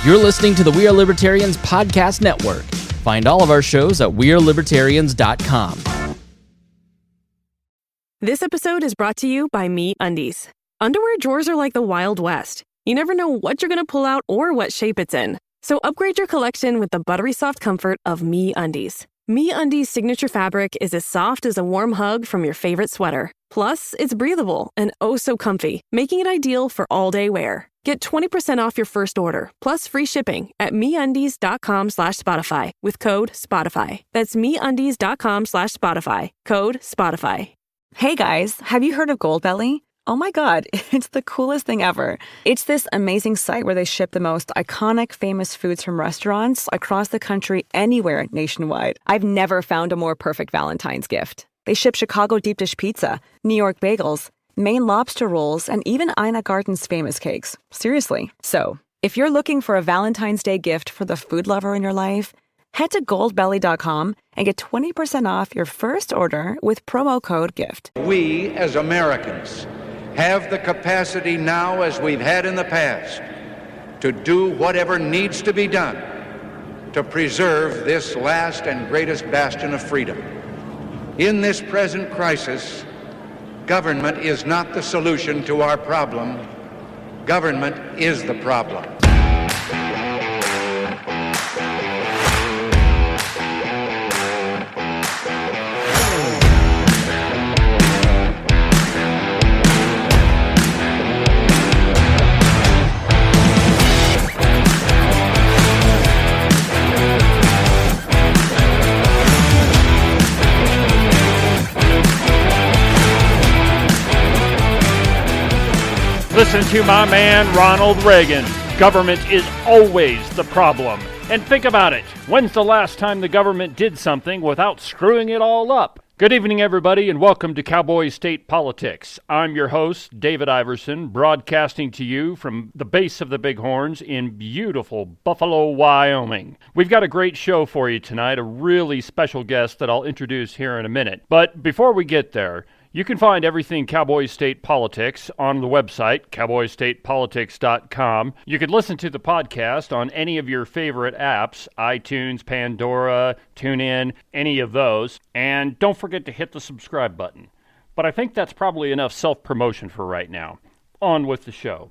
You're listening to the We Are Libertarians podcast network. Find all of our shows at wearelibertarians.com. This episode is brought to you by MeUndies. Underwear drawers are like the Wild West. You never know what you're going to pull out or what shape it's in. So upgrade your collection with the buttery soft comfort of MeUndies. MeUndies' signature fabric is as soft as a warm hug from your favorite sweater. Plus, it's breathable and oh so comfy, making it ideal for all-day wear. Get 20% off your first order, plus free shipping at MeUndies.com/Spotify with code SPOTIFY. That's MeUndies.com/Spotify, code SPOTIFY. Hey guys, have you heard of Goldbelly? Oh my God, it's the coolest thing ever. It's this amazing site where they ship the most iconic, famous foods from restaurants across the country, anywhere nationwide. I've never found a more perfect Valentine's gift. They ship Chicago deep dish pizza, New York bagels, Maine lobster rolls, and even Ina Garten's famous cakes. Seriously. So, if you're looking for a Valentine's Day gift for the food lover in your life, head to goldbelly.com and get 20% off your first order with promo code GIFT. We, as Americans, have the capacity now, as we've had in the past, to do whatever needs to be done to preserve this last and greatest bastion of freedom. In this present crisis, government is not the solution to our problem. Government is the problem. Listen to my man, Ronald Reagan. Government is always the problem. And think about it. When's the last time the government did something without screwing it all up? Good evening, everybody, and welcome to Cowboy State Politics. I'm your host, David Iverson, broadcasting to you from the base of the Bighorns in beautiful Buffalo, Wyoming. We've got a great show for you tonight, a really special guest that I'll introduce here in a minute. But before we get there, you can find everything Cowboy State Politics on the website, cowboystatepolitics.com. You can listen to the podcast on any of your favorite apps, iTunes, Pandora, TuneIn, any of those. And don't forget to hit the subscribe button. But I think that's probably enough self-promotion for right now. On with the show.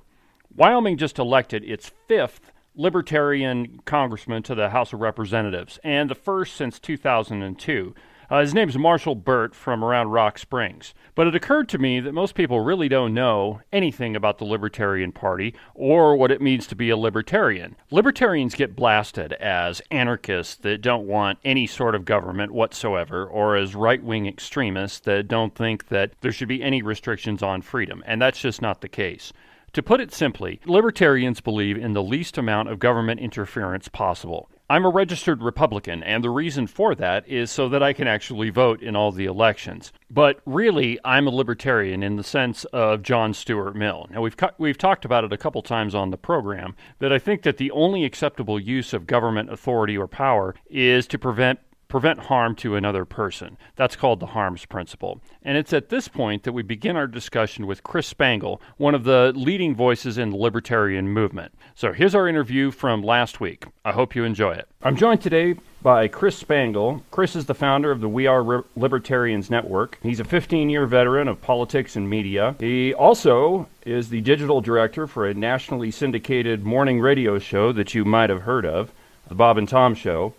Wyoming just elected its 5th Libertarian congressman to the House of Representatives, and the first since 2002. His name's Marshall Burt from around Rock Springs. But it occurred to me that most people really don't know anything about the Libertarian Party or what it means to be a libertarian. Libertarians get blasted as anarchists that don't want any sort of government whatsoever, or as right-wing extremists that don't think that there should be any restrictions on freedom, and that's just not the case. To put it simply, libertarians believe in the least amount of government interference possible. I'm a registered Republican, and the reason for that is so that I can actually vote in all the elections. But really, I'm a libertarian in the sense of John Stuart Mill. Now, we've talked about it a couple times on the program, that I think that the only acceptable use of government authority or power is to prevent harm to another person. That's called the harms principle. And it's at this point that we begin our discussion with Chris Spangle, one of the leading voices in the libertarian movement. So here's our interview from last week. I hope you enjoy it. I'm joined today by Chris Spangle. Chris is the founder of the We Are Libertarians Network. He's a 15-year veteran of politics and media. He also is the digital director for a nationally syndicated morning radio show that you might have heard of, The Bob and Tom Show.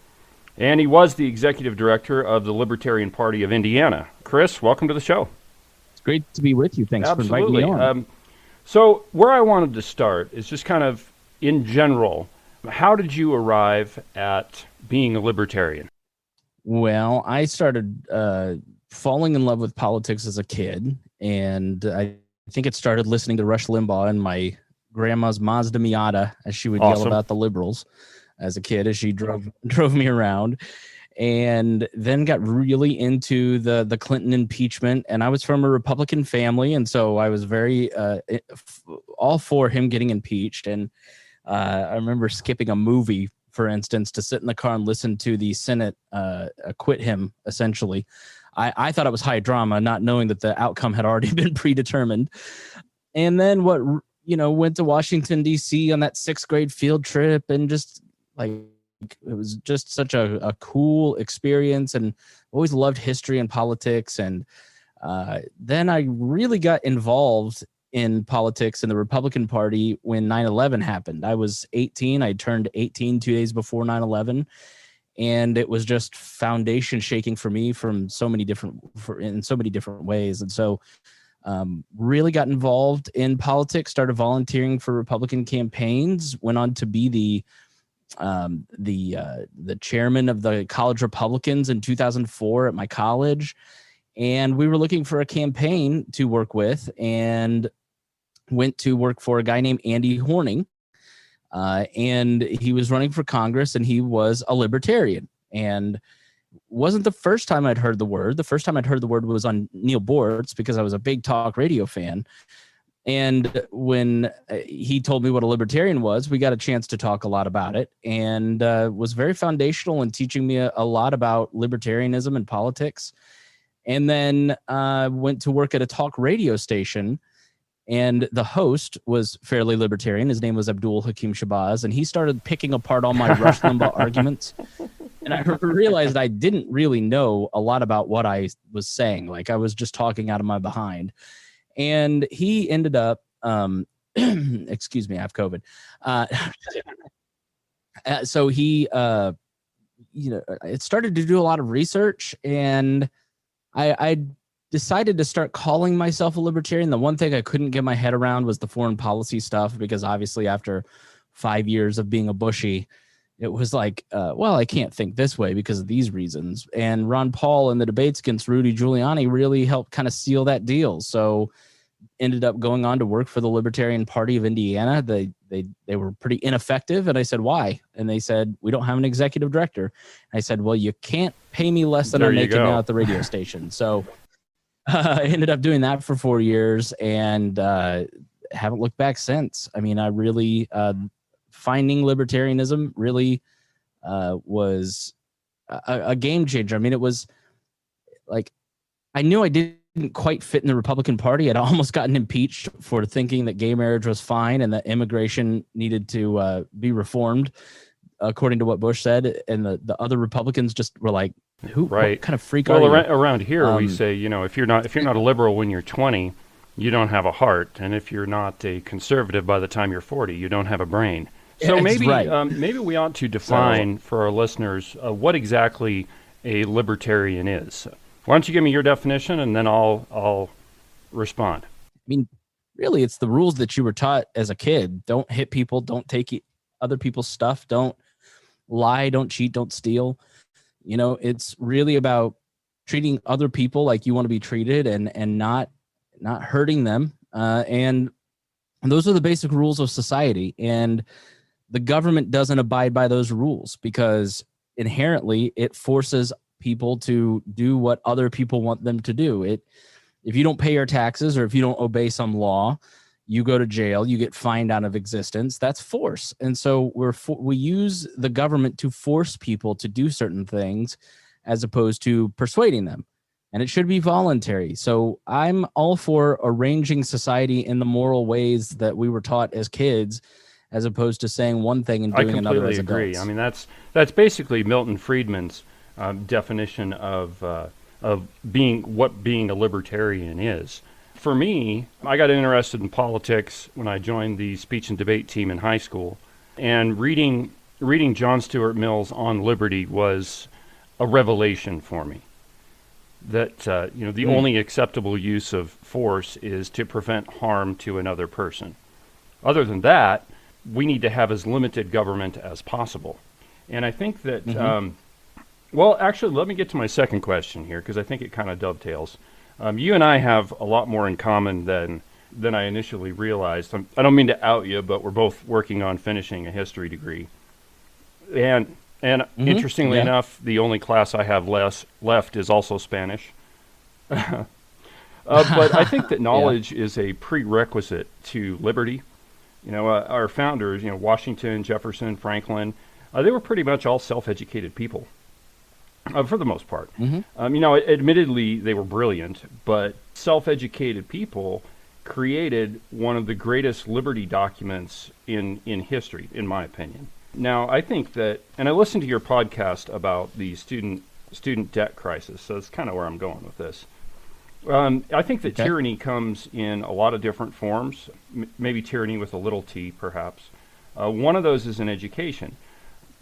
And he was the executive director of the Libertarian Party of Indiana. Chris, welcome to the show. It's great to be with you. Thanks for inviting me on. So where I wanted to start is just kind of in general, how did you arrive at being a libertarian? Well, I started falling in love with politics as a kid, and I think it started listening to Rush Limbaugh in my grandma's Mazda Miata as she would yell about the liberals as a kid as she drove me around, and then got really into the Clinton impeachment. And I was from a Republican family, and so I was very all for him getting impeached. And I remember skipping a movie, for instance, to sit in the car and listen to the Senate acquit him, essentially. I thought it was high drama, not knowing that the outcome had already been predetermined. And then what went to Washington, D.C. on that 6th grade field trip, and just like, it was just such a cool experience, and always loved history and politics. And then I really got involved in politics in the Republican Party when 9/11 happened. I was 18. I turned 18 2 days before 9/11. And it was just foundation shaking for me in so many different ways. And so really got involved in politics, started volunteering for Republican campaigns, went on to be the chairman of the College Republicans in 2004 at my college. And we were looking for a campaign to work with, and went to work for a guy named Andy Horning. And he was running for Congress, and he was a libertarian. And wasn't the first time I'd heard the word. The first time I'd heard the word was on Neil Boortz, because I was a big talk radio fan. And when he told me what a libertarian was, we got a chance to talk a lot about it, and was very foundational in teaching me a lot about libertarianism and politics. And then went to work at a talk radio station, and the host was fairly libertarian. His name was Abdul Hakim Shabazz, and he started picking apart all my Rush Limbaugh arguments. And I realized I didn't really know a lot about what I was saying. Like, I was just talking out of my behind. And he ended up, excuse me, I have COVID. So he, it started to do a lot of research, and I decided to start calling myself a libertarian. The one thing I couldn't get my head around was the foreign policy stuff, because obviously after 5 years of being a Bushy, it was like, well, I can't think this way because of these reasons. And Ron Paul in the debates against Rudy Giuliani really helped kind of seal that deal. So ended up going on to work for the Libertarian Party of Indiana. They were pretty ineffective. And I said, why? And they said, we don't have an executive director. And I said, well, you can't pay me less than I'm making now at the radio station. So I ended up doing that for 4 years, and haven't looked back since. I mean, I really, finding libertarianism really was a game changer. I mean, it was like, I knew I didn't quite fit in the Republican Party. I'd almost gotten impeached for thinking that gay marriage was fine and that immigration needed to be reformed, according to what Bush said. And the other Republicans just were like, what kind of freak are you? Well, around here we say, if you're not a liberal when you're 20, you don't have a heart, and if you're not a conservative by the time you're 40, you don't have a brain. So maybe we ought to define for our listeners what exactly a libertarian is. Why don't you give me your definition, and then I'll respond. I mean, really, it's the rules that you were taught as a kid. Don't hit people. Don't take other people's stuff. Don't lie. Don't cheat. Don't steal. It's really about treating other people like you want to be treated, and not hurting them. And those are the basic rules of society. And the government doesn't abide by those rules, because inherently it forces people to do what other people want them to do. If you don't pay your taxes, or if you don't obey some law, you go to jail, you get fined out of existence. That's force. And so we use the government to force people to do certain things, as opposed to persuading them. And it should be voluntary. So I'm all for arranging society in the moral ways that we were taught as kids, as opposed to saying one thing and doing another as adults. I completely agree. I mean, that's basically Milton Friedman's definition of being a libertarian is. For me, I got interested in politics when I joined the speech and debate team in high school, and reading John Stuart Mill's On Liberty was a revelation for me. That the only acceptable use of force is to prevent harm to another person. Other than that, we need to have as limited government as possible. And I think that, well, actually, let me get to my second question here, because I think it kind of dovetails. You and I have a lot more in common than I initially realized. I don't mean to out you, but we're both working on finishing a history degree. And interestingly enough, the only class I have left is also Spanish. But I think that knowledge is a prerequisite to liberty. Our founders, Washington, Jefferson, Franklin, they were pretty much all self-educated people, for the most part. Admittedly, they were brilliant, but self-educated people created one of the greatest liberty documents in history, in my opinion. Now, I think that, and I listened to your podcast about the student debt crisis, so that's kind of where I'm going with this. I think that tyranny comes in a lot of different forms, maybe tyranny with a little t, perhaps. One of those is in education.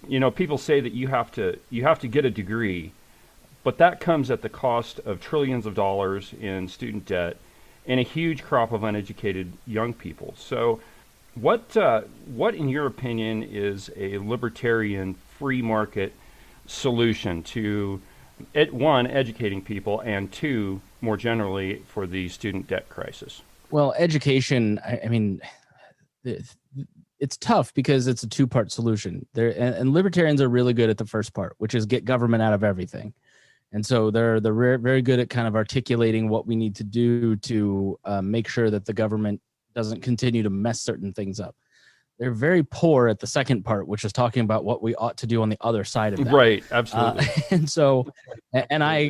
You know, people say that you have to get a degree, but that comes at the cost of trillions of dollars in student debt and a huge crop of uneducated young people. So what in your opinion is a libertarian free market solution to, one, educating people, and two, more generally, for the student debt crisis? Well, education, I mean, it's tough because it's a two-part solution. And libertarians are really good at the first part, which is get government out of everything. And so they're very good at kind of articulating what we need to do to make sure that the government doesn't continue to mess certain things up. They're very poor at the second part, which is talking about what we ought to do on the other side of that. Right, absolutely. And so, and I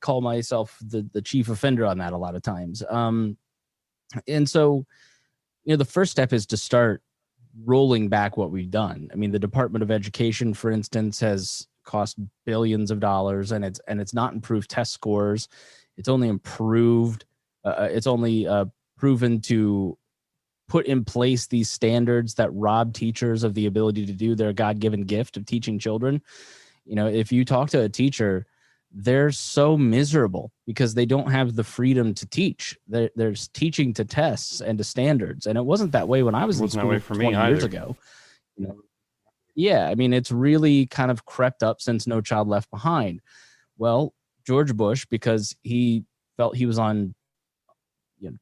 call myself the chief offender on that a lot of times. And so, you know, the first step is to start rolling back what we've done. I mean, the Department of Education, for instance, has cost billions of dollars, and it's not improved test scores. It's only improved. It's only proven to put in place these standards that rob teachers of the ability to do their God-given gift of teaching children. You know, if you talk to a teacher, they're so miserable because they don't have the freedom to teach. There's teaching to tests and to standards, and it wasn't that way when I was in school 20 years ago. You know, yeah, I mean, it's really kind of crept up since No Child Left Behind. Well, George Bush, because he felt he was on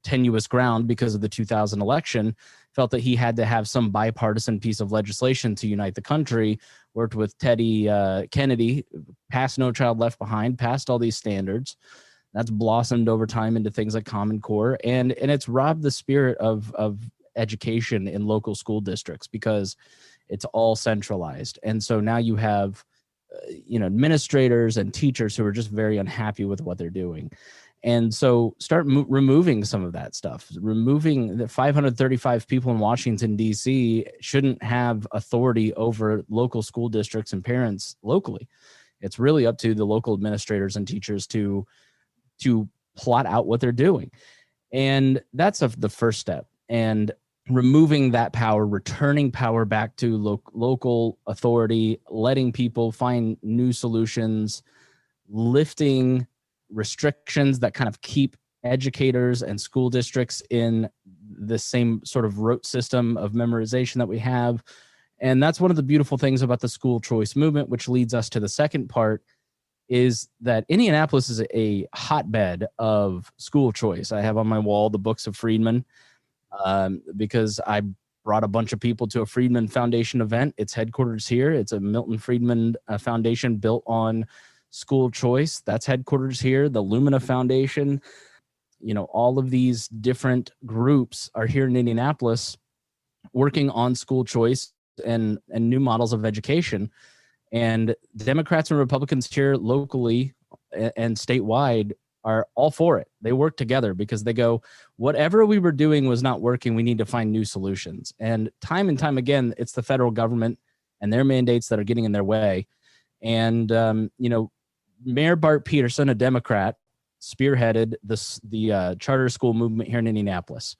tenuous ground because of the 2000 election, felt that he had to have some bipartisan piece of legislation to unite the country, worked with Teddy Kennedy, passed No Child Left Behind, passed all these standards. That's blossomed over time into things like Common Core, and it's robbed the spirit of education in local school districts because it's all centralized. And so now you have administrators and teachers who are just very unhappy with what they're doing. And so start removing some of that stuff. Removing the 535 people in Washington, D.C. shouldn't have authority over local school districts and parents locally. It's really up to the local administrators and teachers to plot out what they're doing. And that's the first step. And removing that power, returning power back to local authority, letting people find new solutions, lifting restrictions that kind of keep educators and school districts in the same sort of rote system of memorization that we have. And that's one of the beautiful things about the school choice movement, which leads us to the second part, is that Indianapolis is a hotbed of school choice. I have on my wall the books of Friedman because I brought a bunch of people to a Friedman Foundation event. Its headquarters here. It's a Milton Friedman Foundation built on school choice. That's headquarters here. The Lumina Foundation, all of these different groups are here in Indianapolis working on school choice and new models of education. And Democrats and Republicans here locally and statewide are all for it. They work together because they go, whatever we were doing was not working. We need to find new solutions. And time again, it's the federal government and their mandates that are getting in their way. And, Mayor Bart Peterson, a Democrat, spearheaded the charter school movement here in Indianapolis.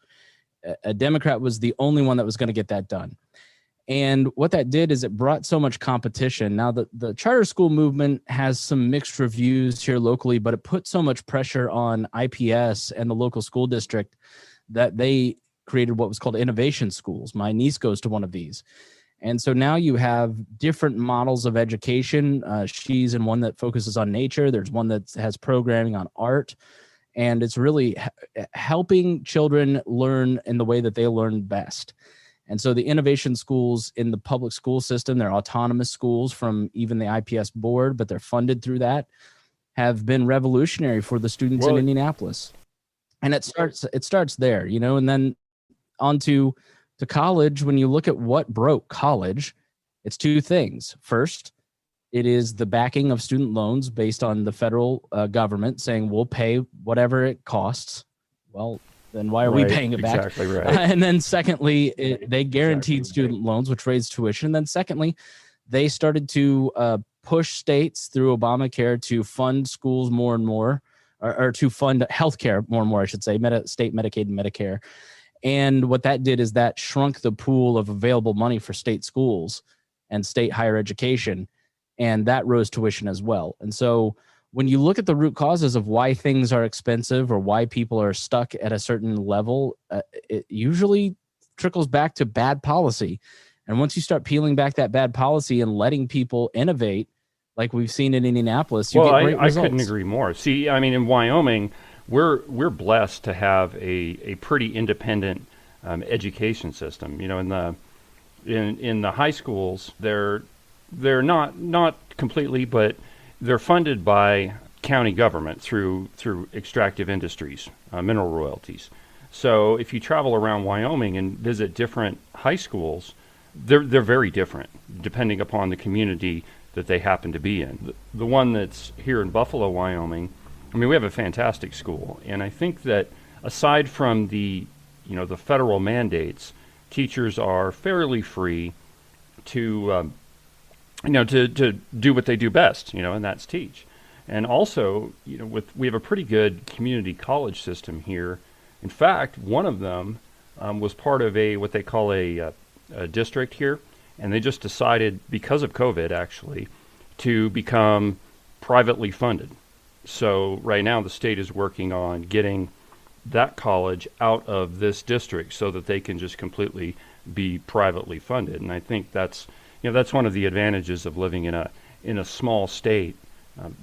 A Democrat was the only one that was going to get that done. And what that did is it brought so much competition. Now, the charter school movement has some mixed reviews here locally, but it put so much pressure on IPS and the local school district that they created what was called innovation schools. My niece goes to one of these. And so now you have different models of education. She's in one that focuses on nature. There's one that has programming on art. And it's really helping children learn in the way that they learn best. And so the innovation schools in the public school system, they're autonomous schools from even the IPS board, but they're funded through that, have been revolutionary for the students in Indianapolis. And it starts there, and then on to college. When you look at what broke college, it's two things. First, it is the backing of student loans based on the federal government saying we'll pay whatever it costs. Well, then why are we paying it back? Exactly right. And then secondly, they guaranteed student loans, which raised tuition. And then secondly, they started to push states through Obamacare to fund schools more and more, or to fund healthcare more and more, I should say, state Medicaid and Medicare. And what that did is that shrunk the pool of available money for state schools and state higher education, and that rose tuition as well. And so when you look at the root causes of why things are expensive or why people are stuck at a certain level, it usually trickles back to bad policy. And once you start peeling back that bad policy and letting people innovate, like we've seen in Indianapolis, you get great results. I couldn't agree more. See, I mean, in Wyoming, we're blessed to have a pretty independent education system. You know, in the high schools, they're not completely, but they're funded by county government through extractive industries, mineral royalties. So if you travel around Wyoming and visit different high schools, they're very different depending upon the community that they happen to be in. The one that's here in Buffalo, Wyoming, I mean, we have a fantastic school, and I think that aside from the federal mandates, teachers are fairly free to do what they do best, and that's teach. And also, we have a pretty good community college system here. In fact, one of them was part of what they call a district here, and they just decided, because of COVID actually, to become privately funded. So right now the state is working on getting that college out of this district so that they can just completely be privately funded. And I think that's one of the advantages of living in a small state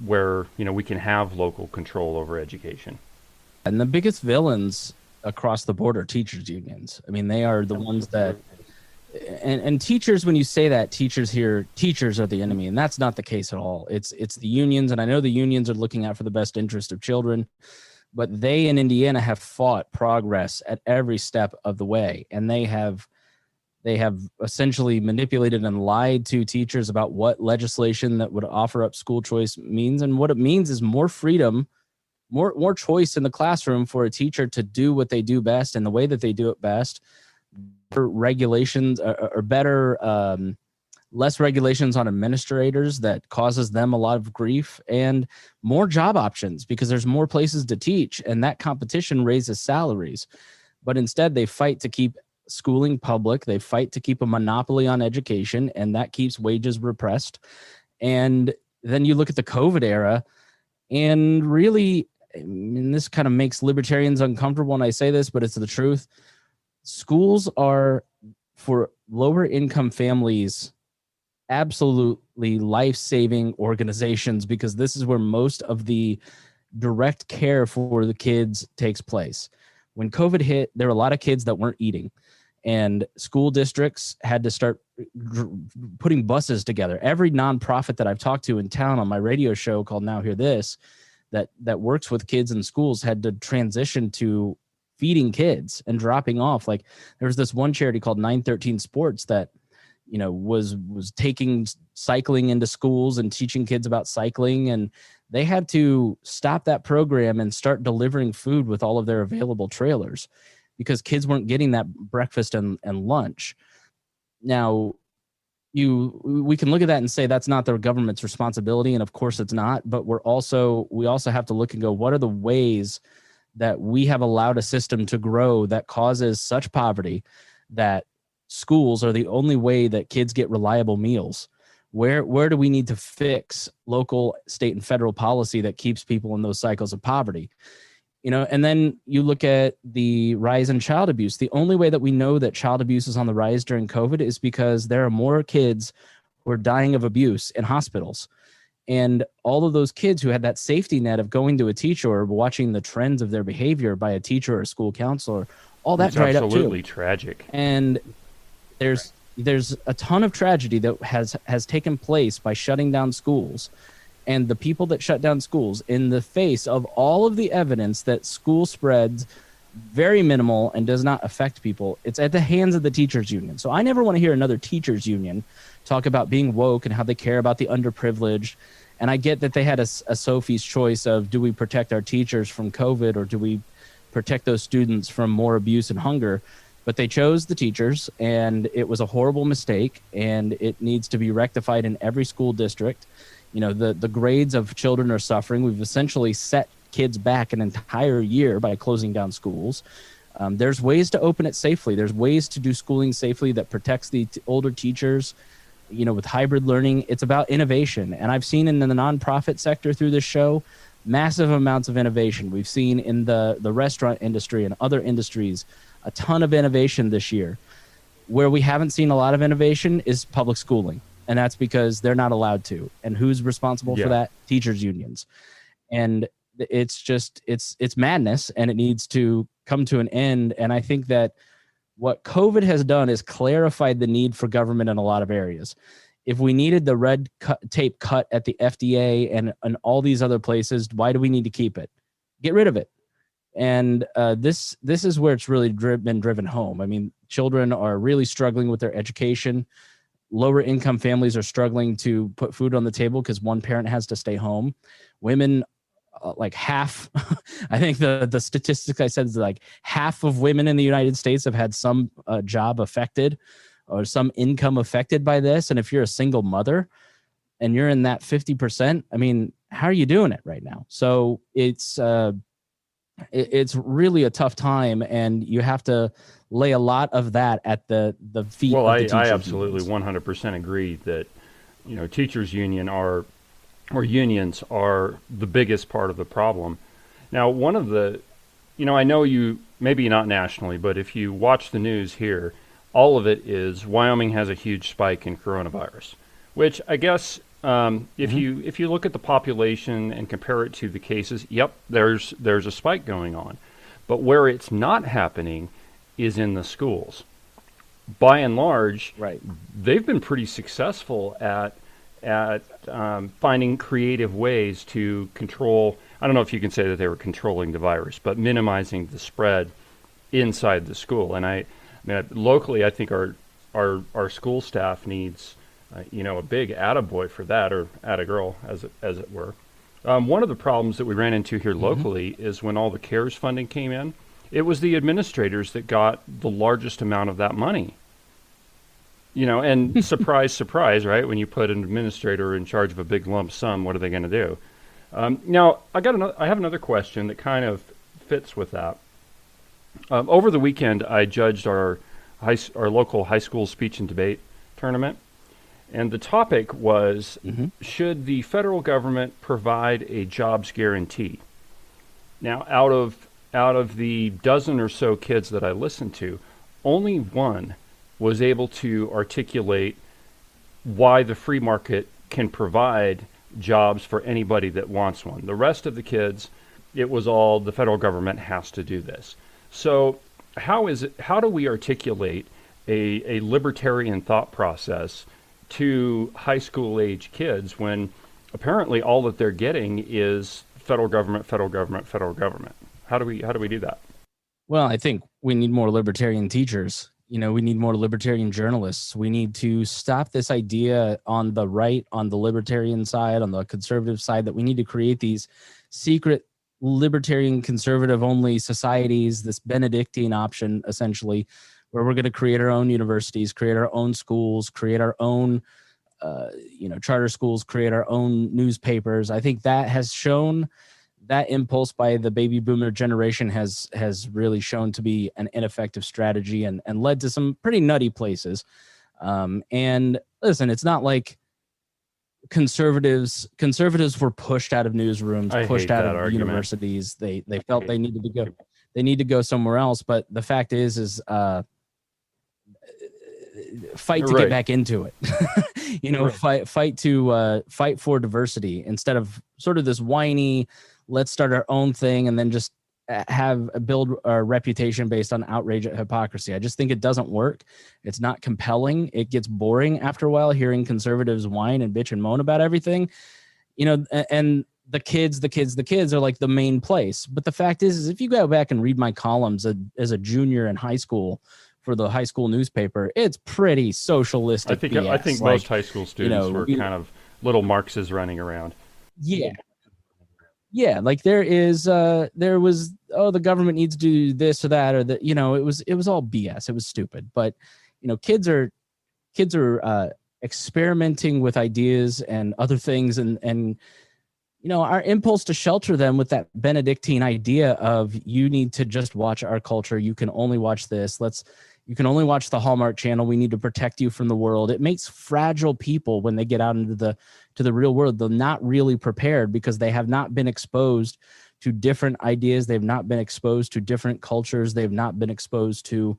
where we can have local control over education. And the biggest villains across the board are teachers unions. I mean, they are the ones that, and teachers, when you say that, teachers are the enemy, and that's not the case at all. It's the unions, and I know the unions are looking out for the best interest of children, but they in Indiana have fought progress at every step of the way, and they have essentially manipulated and lied to teachers about what legislation that would offer up school choice means. And what it means is more freedom, more choice in the classroom for a teacher to do what they do best and the way that they do it best. Regulations or better, less regulations on administrators that causes them a lot of grief, and more job options because there's more places to teach, and that competition raises salaries. But instead they fight to keep schooling public. They fight to keep a monopoly on education, and that keeps wages repressed. And then you look at the COVID era, and really, I mean, this kind of makes libertarians uncomfortable when I say this, but it's the truth. Schools are, for lower income families, absolutely life-saving organizations, because this is where most of the direct care for the kids takes place. When COVID hit, there were a lot of kids that weren't eating, and school districts had to start putting buses together. Every nonprofit that I've talked to in town on my radio show called Now Hear This, that works with kids in schools, had to transition to feeding kids and dropping off. Like, there was this one charity called 913 Sports that, was taking cycling into schools and teaching kids about cycling. And they had to stop that program and start delivering food with all of their available trailers because kids weren't getting that breakfast and lunch. Now, we can look at that and say that's not the government's responsibility. And of course it's not, but we also have to look and go, what are the ways that we have allowed a system to grow that causes such poverty that schools are the only way that kids get reliable meals? Where do we need to fix local, state, and federal policy that keeps people in those cycles of poverty? And then you look at the rise in child abuse. The only way that we know that child abuse is on the rise during COVID is because there are more kids who are dying of abuse in hospitals. And all of those kids who had that safety net of going to a teacher or watching the trends of their behavior by a teacher or a school counselor, all that dried up too. Absolutely tragic. And there's a ton of tragedy that has taken place by shutting down schools. And the people that shut down schools, in the face of all of the evidence that school spreads very minimal and does not affect people, it's at the hands of the teachers union. So I never want to hear another teachers union talk about being woke and how they care about the underprivileged. And I get that they had a Sophie's choice of, do we protect our teachers from COVID, or do we protect those students from more abuse and hunger. But they chose the teachers, and it was a horrible mistake, and it needs to be rectified in every school district. You know, the grades of children are suffering. We've essentially set kids back an entire year by closing down schools. There's ways to open it safely. There's ways to do schooling safely that protects the older teachers. You know, with hybrid learning, it's about innovation. And I've seen in the nonprofit sector through this show, massive amounts of innovation. We've seen in the restaurant industry and other industries, a ton of innovation this year. Where we haven't seen a lot of innovation is public schooling. And that's because they're not allowed to. And who's responsible for that? Teachers unions. And it's just, it's madness, and it needs to come to an end. And I think that what COVID has done is clarified the need for government in a lot of areas. If we needed the red tape cut at the FDA and all these other places, why do we need to keep it? Get rid of it. And this is where it's really been driven home. I mean, children are really struggling with their education. Lower income families are struggling to put food on the table because one parent has to stay home. Women, like half, I think the statistic I said is like half of women in the United States have had some job affected or some income affected by this. And if you're a single mother and you're in that 50%, I mean, how are you doing it right now? So it's really a tough time, and you have to lay a lot of that at the feet of the teachers. I absolutely 100% agree that, you know, teachers unions are the biggest part of the problem. Now, one of the, you know, I know you, maybe not nationally, but if you watch the news here, all of it is Wyoming has a huge spike in coronavirus, which I guess if you look at the population and compare it to the cases, yep, there's a spike going on. But where it's not happening is in the schools. By and large, they've been pretty successful at finding creative ways to control. I don't know if you can say that they were controlling the virus, but minimizing the spread inside the school. And I mean, locally, I think our school staff needs, a big attaboy for that, or attagirl, as it were. One of the problems that we ran into here locally is when all the CARES funding came in, it was the administrators that got the largest amount of that money. You know, and surprise, surprise, right? When you put an administrator in charge of a big lump sum, what are they going to do? Now, I have another question that kind of fits with that. Over the weekend, I judged our local high school speech and debate tournament, and the topic was, should the federal government provide a jobs guarantee? Now, out of the dozen or so kids that I listened to, only one was able to articulate why the free market can provide jobs for anybody that wants one. The rest of the kids, it was all the federal government has to do this. So how do we articulate a libertarian thought process to high school age kids when apparently all that they're getting is federal government, federal government, federal government? How do we do that? Well, I think we need more libertarian teachers. You know, we need more libertarian journalists. We need to stop this idea on the right, on the libertarian side, on the conservative side, that we need to create these secret libertarian conservative only societies, this Benedictine option, essentially, where we're going to create our own universities, create our own schools, create our own, charter schools, create our own newspapers. I think that has shown, that impulse by the baby boomer generation has really shown to be an ineffective strategy and led to some pretty nutty places. And listen, it's not like conservatives were pushed out of newsrooms, pushed out of universities. They felt they need to go somewhere else. But the fact is fight to get back into it. Fight for diversity instead of sort of this whiny, let's start our own thing and then just build a reputation based on outrage at hypocrisy. I just think it doesn't work. It's not compelling. It gets boring after a while hearing conservatives whine and bitch and moan about everything, and the kids are like the main place. But the fact is if you go back and read my columns as a junior in high school for the high school newspaper, it's pretty socialistic. I think most high school students were kind of little Marxists running around. Yeah. Yeah, like there was, oh, the government needs to do this or that, or that, it was all BS. It was stupid. But, kids are experimenting with ideas and other things, and our impulse to shelter them with that Benedictine idea of, you need to just watch our culture. You can only watch this. You can only watch the Hallmark Channel. We need to protect you from the world. It makes fragile people, when they get out into the real world, they're not really prepared, because they have not been exposed to different ideas. They've not been exposed to different cultures. They've not been exposed to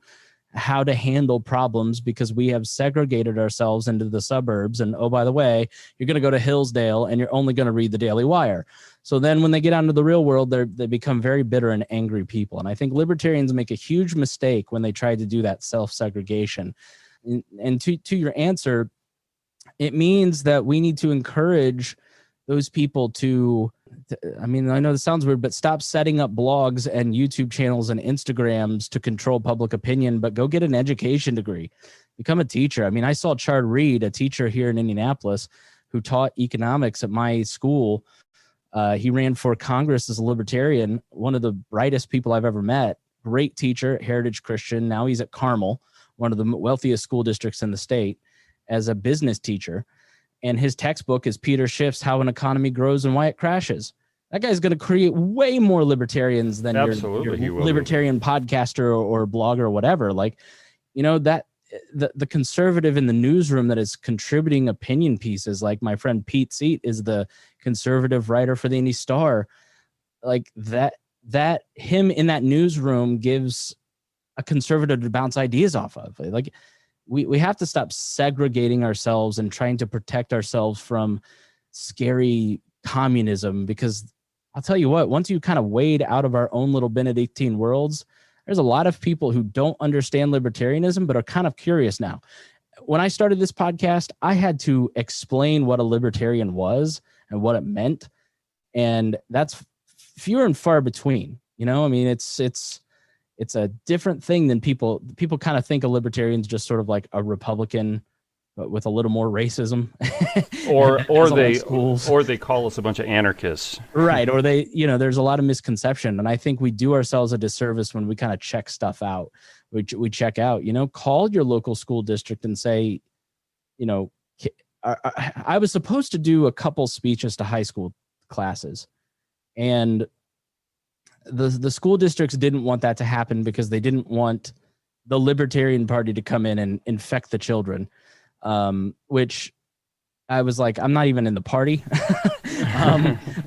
how to handle problems, because we have segregated ourselves into the suburbs. And, oh, by the way, you're going to go to Hillsdale and you're only going to read the Daily Wire. So then when they get out into the real world, they become very bitter and angry people. And I think libertarians make a huge mistake when they try to do that self-segregation. And to your answer, it means that we need to encourage those people to, I know this sounds weird, but stop setting up blogs and YouTube channels and Instagrams to control public opinion, but go get an education degree, become a teacher. I saw Chard Reed, a teacher here in Indianapolis, who taught economics at my school. He ran for Congress as a libertarian, one of the brightest people I've ever met. Great teacher at Heritage Christian. Now he's at Carmel, one of the wealthiest school districts in the state, as a business teacher. And his textbook is Peter Schiff's How an Economy Grows and Why It Crashes. That guy's going to create way more libertarians than your libertarian podcaster or blogger or whatever. Like, that the conservative in the newsroom that is contributing opinion pieces, like my friend Pete Seat is the conservative writer for the Indy Star. Like that him in that newsroom gives a conservative to bounce ideas off of. Like, we have to stop segregating ourselves and trying to protect ourselves from scary communism, because I'll tell you what, once you kind of wade out of our own little Benedictine worlds, there's a lot of people who don't understand libertarianism, but are kind of curious now. When I started this podcast, I had to explain what a libertarian was and what it meant. And that's fewer and far between, it's a different thing than people kind of think a libertarian's just sort of like a Republican, but with a little more racism. or they call us a bunch of anarchists. Right. Or there's a lot of misconception. And I think we do ourselves a disservice when we kind of check stuff out. We check out, call your local school district and say, I was supposed to do a couple speeches to high school classes, and the school districts didn't want that to happen because they didn't want the Libertarian Party to come in and infect the children, which I was like, I'm not even in the party,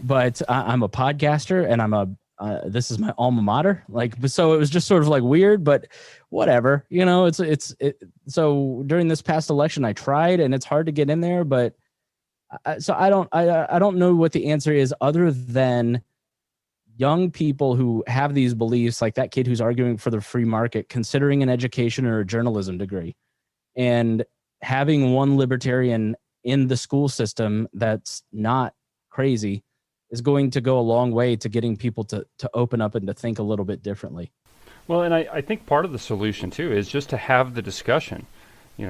but I'm a podcaster and this is my alma mater. Like, so it was just sort of like weird, but whatever, so during this past election, I tried, and it's hard to get in there, but I don't know what the answer is, other than young people who have these beliefs, like that kid who's arguing for the free market, considering an education or a journalism degree, and having one libertarian in the school system that's not crazy is going to go a long way to getting people to open up and to think a little bit differently. Well, and I think part of the solution too is just to have the discussion.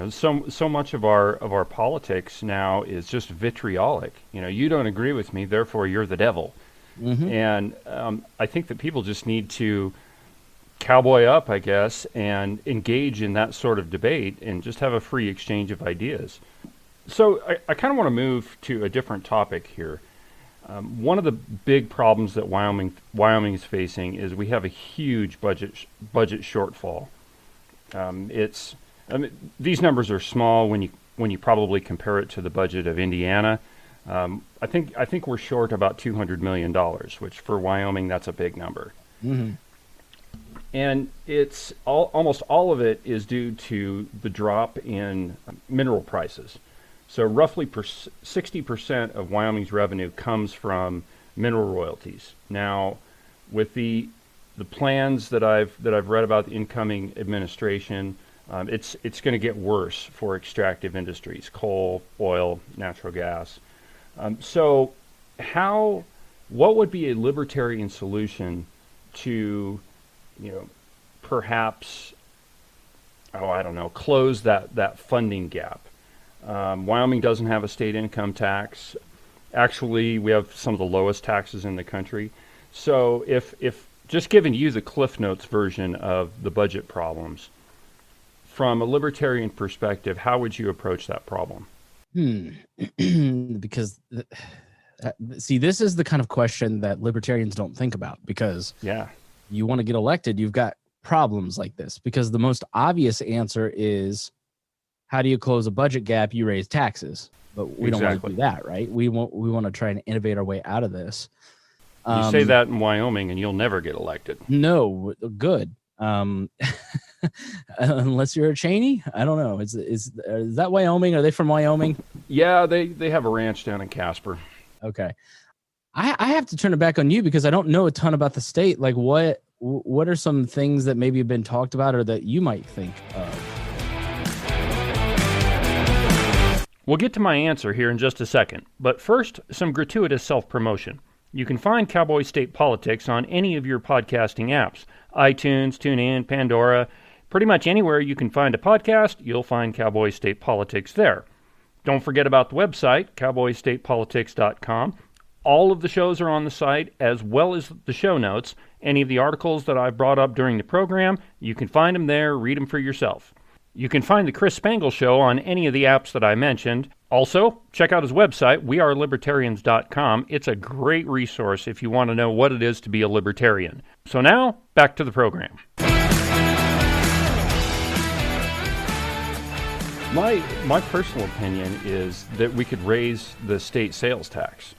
So much of our politics now is just vitriolic. You don't agree with me, therefore you're the devil. Mm-hmm. And I think that people just need to cowboy up, I guess, and engage in that sort of debate and just have a free exchange of ideas. So I kind of want to move to a different topic here. One of the big problems that Wyoming is facing is we have a huge budget shortfall. These numbers are small when you probably compare it to the budget of Indiana. I think we're short about $200 million, which for Wyoming, that's a big number. Mm-hmm. And it's almost all of it is due to the drop in mineral prices. So roughly 60% of Wyoming's revenue comes from mineral royalties. Now, with the plans that I've read about the incoming administration, it's going to get worse for extractive industries: coal, oil, natural gas. So what would be a libertarian solution to, perhaps, close that funding gap? Wyoming doesn't have a state income tax. Actually, we have some of the lowest taxes in the country. So if just giving you the Cliff Notes version of the budget problems, from a libertarian perspective, how would you approach that problem? Because see, this is the kind of question that libertarians don't think about, because you want to get elected, you've got problems like this, because the most obvious answer is, how do you close a budget gap? You raise taxes. But we don't want to do that, right? We want to try and innovate our way out of this. You say that in Wyoming and you'll never get elected. No, good. Unless you're a Cheney, I don't know. Is that Wyoming? Are they from Wyoming? Yeah, they have a ranch down in Casper. Okay, I have to turn it back on you because I don't know a ton about the state. Like, what are some things that maybe have been talked about or that you might think of? We'll get to my answer here in just a second, but first, some gratuitous self-promotion. You can find Cowboy State Politics on any of your podcasting apps, iTunes, TuneIn, Pandora. Pretty much anywhere you can find a podcast, you'll find Cowboy State Politics there. Don't forget about the website, cowboystatepolitics.com. All of the shows are on the site, as well as the show notes. Any of the articles that I've brought up during the program, you can find them there, read them for yourself. You can find the Chris Spangle Show on any of the apps that I mentioned. Also, check out his website, wearelibertarians.com. It's a great resource if you want to know what it is to be a libertarian. So now, back to the program. My personal opinion is that we could raise the state sales tax.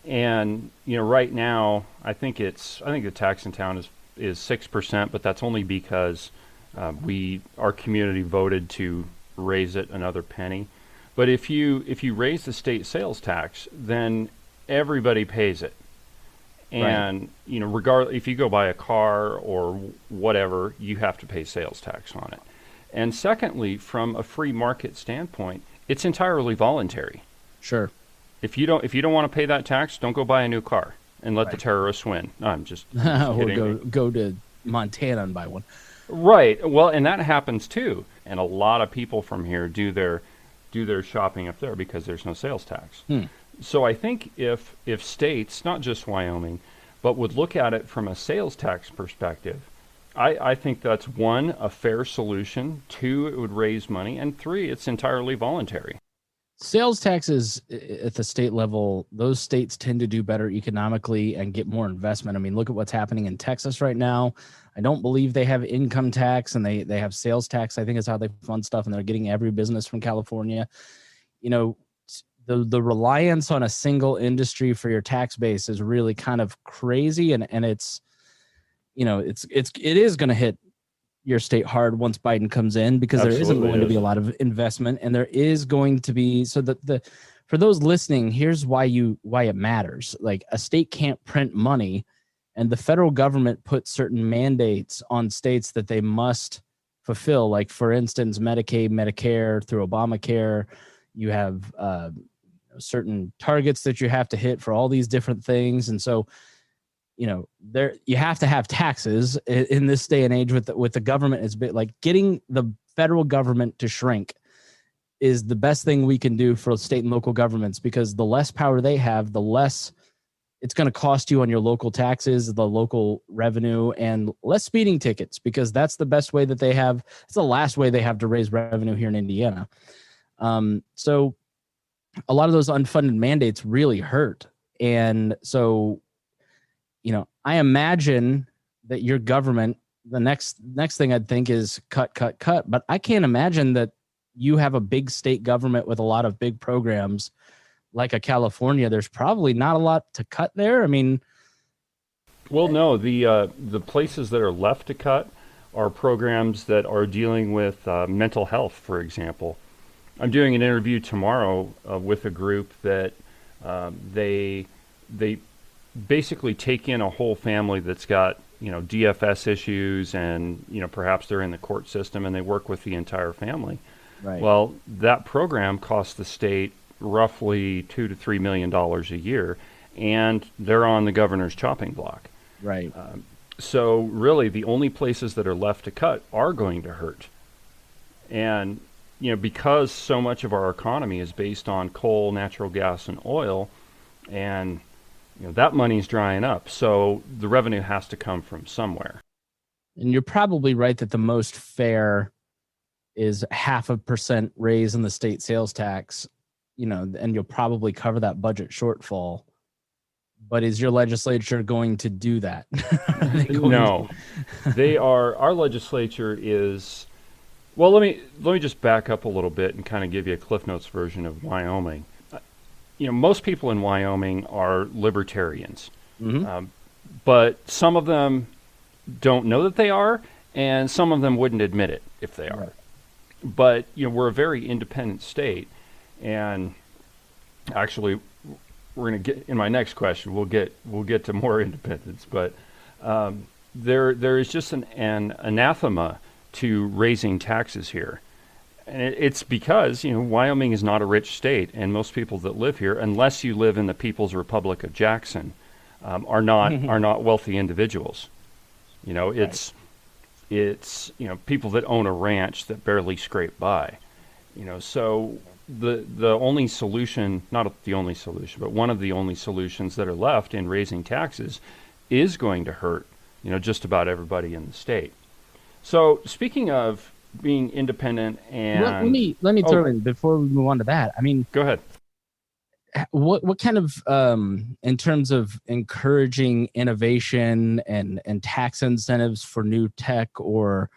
And right now, I think the tax in town is 6%, but that's only because our community voted to raise it another penny. But if you raise the state sales tax, then everybody pays it. And regardless, if you go buy a car or whatever, you have to pay sales tax on it. And secondly, from a free market standpoint, it's entirely voluntary. Sure. If you don't want to pay that tax, don't go buy a new car and let the terrorists win. No, I'm just kidding. Or go to Montana and buy one. Right. Well, and that happens too. And a lot of people from here do their shopping up there because there's no sales tax. So I think if states, not just Wyoming, but would look at it from a sales tax perspective, I think that's one, a fair solution. Two, it would raise money. And three, it's entirely voluntary. Sales taxes at the state level, those states tend to do better economically and get more investment. I mean, look at what's happening in Texas right now. I don't believe they have income tax and they have sales tax. I think is how they fund stuff, and they're getting every business from California. The reliance on a single industry for your tax base is really kind of crazy, and it is going to hit your state hard once Biden comes in, because there isn't going to be a lot of investment, and there is going to be, so that for those listening, here's why it matters. Like, a state can't print money, and the federal government puts certain mandates on states that they must fulfill. Like, for instance, Medicaid, Medicare, through Obamacare, you have certain targets that you have to hit for all these different things. And so, you have to have taxes in this day and age with the government. It's like getting the federal government to shrink is the best thing we can do for state and local governments, because the less power they have, the less it's going to cost you on your local taxes, the local revenue, and less speeding tickets, because that's the best way that they have. It's the last way they have to raise revenue here in Indiana. So a lot of those unfunded mandates really hurt. And so, I imagine that your government, the next thing I'd think is cut. But I can't imagine that you have a big state government with a lot of big programs like a California. There's probably not a lot to cut there. I mean, well, no, the places that are left to cut are programs that are dealing with mental health, for example. I'm doing an interview tomorrow with a group that they basically take in a whole family that's got, DFS issues, and, perhaps they're in the court system, and they work with the entire family. Right. Well, that program costs the state roughly $2 to $3 million a year, and they're on the governor's chopping block. Right. So really, the only places that are left to cut are going to hurt. And, because so much of our economy is based on coal, natural gas, and oil, And that money's drying up. So the revenue has to come from somewhere. And you're probably right that the most fair is 0.5% raise in the state sales tax, and you'll probably cover that budget shortfall. But is your legislature going to do that? No, our legislature is, well, let me just back up a little bit and kind of give you a Cliff Notes version of Wyoming. Most people in Wyoming are libertarians, but some of them don't know that they are, and some of them wouldn't admit it if they are. Right. But we're a very independent state, and actually, we're going to get in my next question. We'll get to more independence, but there is just an anathema to raising taxes here, and it's because Wyoming is not a rich state, and most people that live here, unless you live in the People's Republic of Jackson, are not wealthy individuals. It's people that own a ranch that barely scrape by. So the only solution, not the only solution, but one of the only solutions that are left in raising taxes is going to hurt, just about everybody in the state. So speaking of being independent and let me throw in before we move on to that. I mean, go ahead. What kind of in terms of encouraging innovation and tax incentives for new tech, or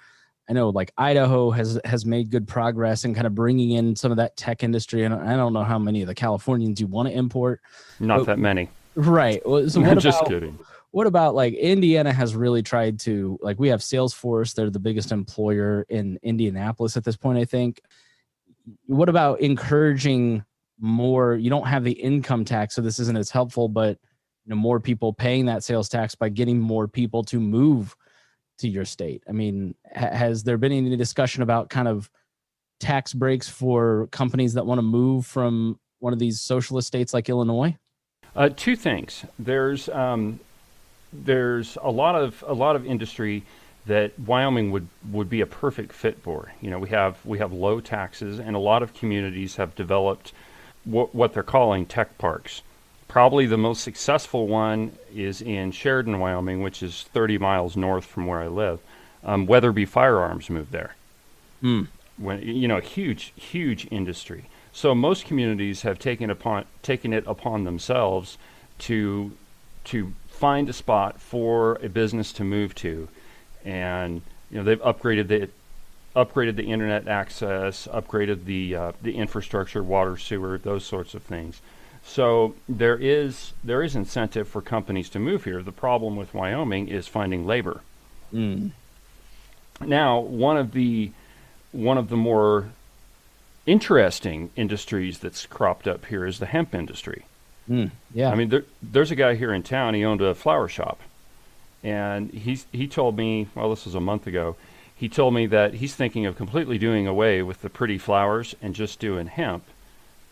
I know like Idaho has made good progress in kind of bringing in some of that tech industry, and I don't know how many of the Californians you want to import. Not that many. Right. So I'm just kidding. What about like Indiana has really tried to, like, we have Salesforce. They're the biggest employer in Indianapolis at this point, I think. What about encouraging more? You don't have the income tax, so this isn't as helpful, but more people paying that sales tax by getting more people to move to your state. I mean, has there been any discussion about kind of tax breaks for companies that want to move from one of these socialist states like Illinois? Two things. There's a lot of industry that Wyoming would be a perfect fit for. We have low taxes, and a lot of communities have developed what they're calling tech parks. Probably the most successful one is in Sheridan, Wyoming, which is 30 miles north from where I live. Weatherby Firearms moved there. When a huge industry. So most communities have taken it upon themselves to find a spot for a business to move to, and they've upgraded the internet access, upgraded the infrastructure, water, sewer, those sorts of things. So there is incentive for companies to move here. The problem with Wyoming is finding labor. Now, one of the more interesting industries that's cropped up here is the hemp industry. Yeah. I mean, there's a guy here in town. He owned a flower shop, and he told me, well, this was a month ago. He told me that he's thinking of completely doing away with the pretty flowers and just doing hemp,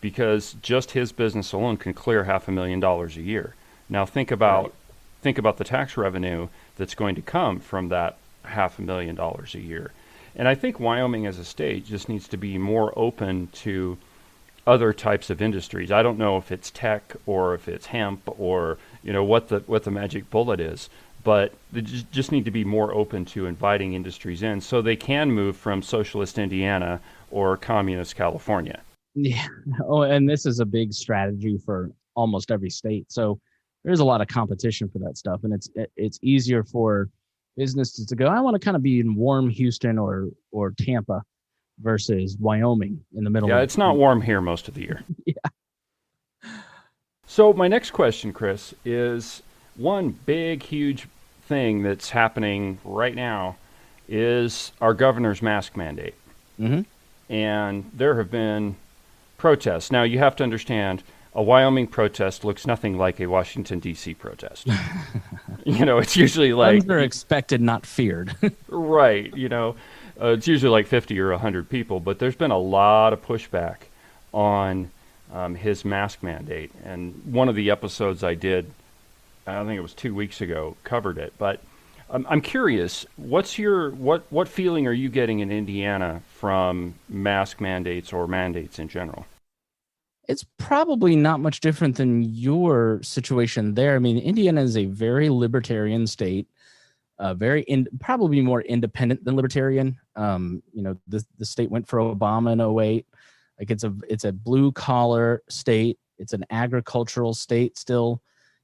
because just his business alone can clear $500,000 a year. Now think about the tax revenue that's going to come from that $500,000 a year. And I think Wyoming as a state just needs to be more open to other types of industries. I don't know if it's tech or if it's hemp or what the magic bullet is, but they just need to be more open to inviting industries in so they can move from socialist Indiana or communist California. Yeah. Oh, and this is a big strategy for almost every state. So there's a lot of competition for that stuff, and it's easier for businesses to go, I want to kind of be in warm Houston or Tampa versus Wyoming in the middle. Yeah, it's not warm here most of the year. Yeah. So my next question, Chris, is one big, huge thing that's happening right now is our governor's mask mandate. And there have been protests. Now, you have to understand, a Wyoming protest looks nothing like a Washington, D.C. protest. It's usually like... They're expected, not feared. Right. It's usually like 50 or 100 people, but there's been a lot of pushback on his mask mandate. And one of the episodes I did, I think it was 2 weeks ago, covered it. But I'm curious, what feeling are you getting in Indiana from mask mandates or mandates in general? It's probably not much different than your situation there. I mean, Indiana is a very libertarian state, probably more independent than libertarian. The state went for Obama in '08. Like it's a blue collar state. It's an agricultural state still.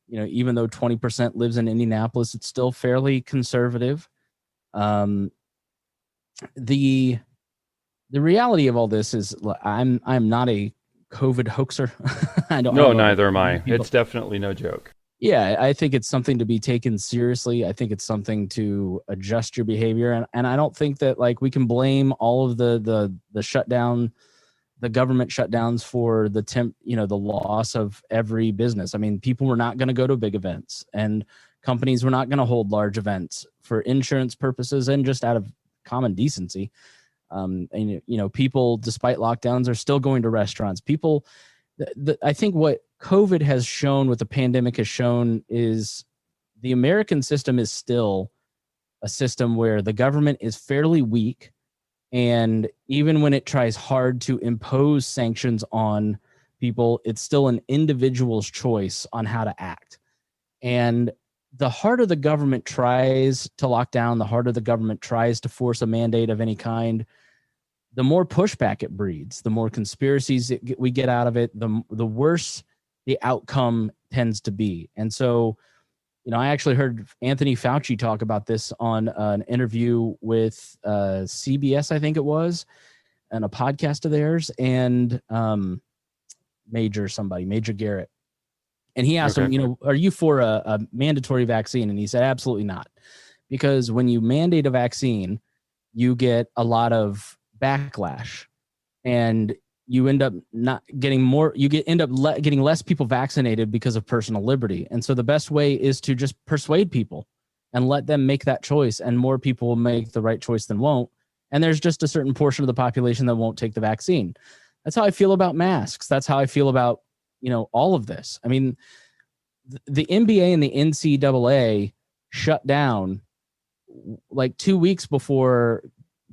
Even though 20% lives in Indianapolis, it's still fairly conservative. The reality of all this is I'm not a COVID hoaxer. No, neither am I. It's definitely no joke. Yeah, I think it's something to be taken seriously. I think it's something to adjust your behavior. And I don't think that like we can blame all of the shutdown, the government shutdowns for the loss of every business. I mean, people were not going to go to big events, and companies were not going to hold large events for insurance purposes and just out of common decency. People, despite lockdowns, are still going to restaurants. People, I think what COVID has shown, what the pandemic has shown, is the American system is still a system where the government is fairly weak. And even when it tries hard to impose sanctions on people, it's still an individual's choice on how to act. And the harder the government tries to lock down, the harder the government tries to force a mandate of any kind, the more pushback it breeds, the more conspiracies we get out of it, the worse the outcome tends to be. And so, I actually heard Anthony Fauci talk about this on an interview with CBS, I think it was, and a podcast of theirs, and Major Garrett. And he asked him, are you for a mandatory vaccine? And he said, absolutely not. Because when you mandate a vaccine, you get a lot of backlash, and you end up getting less people vaccinated because of personal liberty. And so the best way is to just persuade people and let them make that choice, and more people will make the right choice than won't. And there's just a certain portion of the population that won't take the vaccine. That's how I feel about masks. That's how I feel about, all of this. I mean, the NBA and the NCAA shut down like 2 weeks before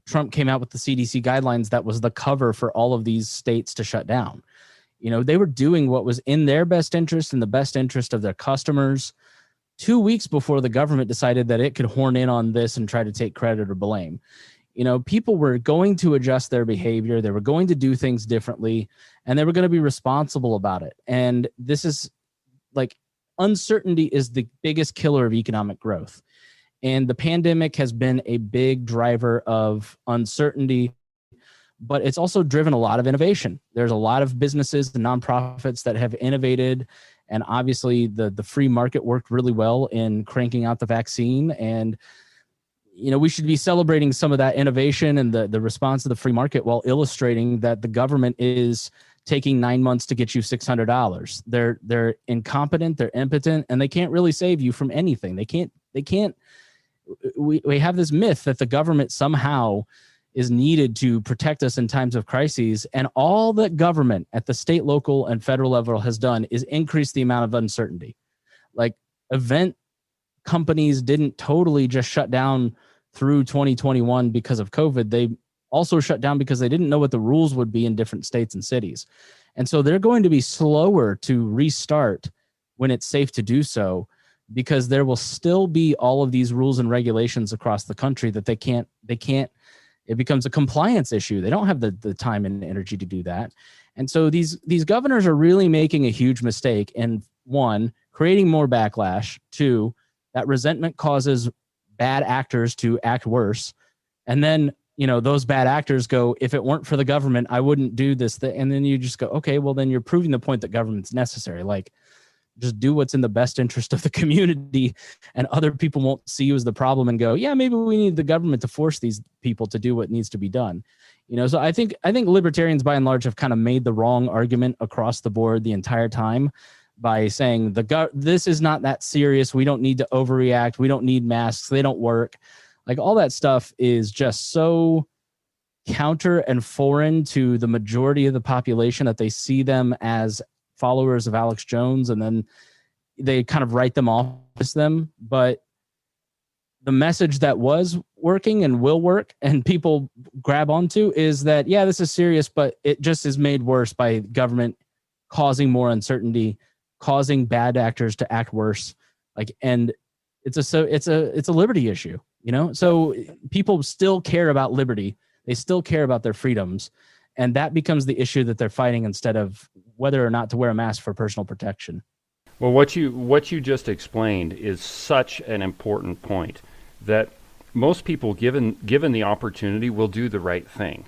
Trump came out with the CDC guidelines. That was the cover for all of these states to shut down. They were doing what was in their best interest and the best interest of their customers 2 weeks before the government decided that it could horn in on this and try to take credit or blame. People were going to adjust their behavior. They were going to do things differently, and they were going to be responsible about it. And this is like, uncertainty is the biggest killer of economic growth. And the pandemic has been a big driver of uncertainty, but it's also driven a lot of innovation. There's a lot of businesses and nonprofits that have innovated. And obviously the free market worked really well in cranking out the vaccine. And, we should be celebrating some of that innovation and the response to the free market, while illustrating that the government is taking 9 months to get you $600. They're incompetent, they're impotent, and they can't really save you from anything. They can't. We have this myth that the government somehow is needed to protect us in times of crises. And all that government at the state, local, and federal level has done is increase the amount of uncertainty. Like, event companies didn't totally just shut down through 2021 because of COVID. They also shut down because they didn't know what the rules would be in different states and cities. And so they're going to be slower to restart when it's safe to do so, because there will still be all of these rules and regulations across the country that they can't, it becomes a compliance issue. They don't have the time and energy to do that. And so these governors are really making a huge mistake. And one, creating more backlash. Two, that resentment causes bad actors to act worse. And then, those bad actors go, if it weren't for the government, I wouldn't do this. And then you just go, okay, well, then you're proving the point that government's necessary. Like, just do what's in the best interest of the community, and other people won't see you as the problem and go, yeah, maybe we need the government to force these people to do what needs to be done. So I think libertarians by and large have kind of made the wrong argument across the board the entire time by saying this is not that serious. We don't need to overreact. We don't need masks. They don't work. Like, all that stuff is just so counter and foreign to the majority of the population that they see them as followers of Alex Jones, and then they kind of write them off as them. But the message that was working and will work and people grab onto is that, yeah, this is serious, but it just is made worse by government causing more uncertainty, causing bad actors to act worse. And it's a liberty issue, So people still care about liberty. They still care about their freedoms. And that becomes the issue that they're fighting instead of whether or not to wear a mask for personal protection. Well, what you just explained is such an important point, that most people, given the opportunity, will do the right thing.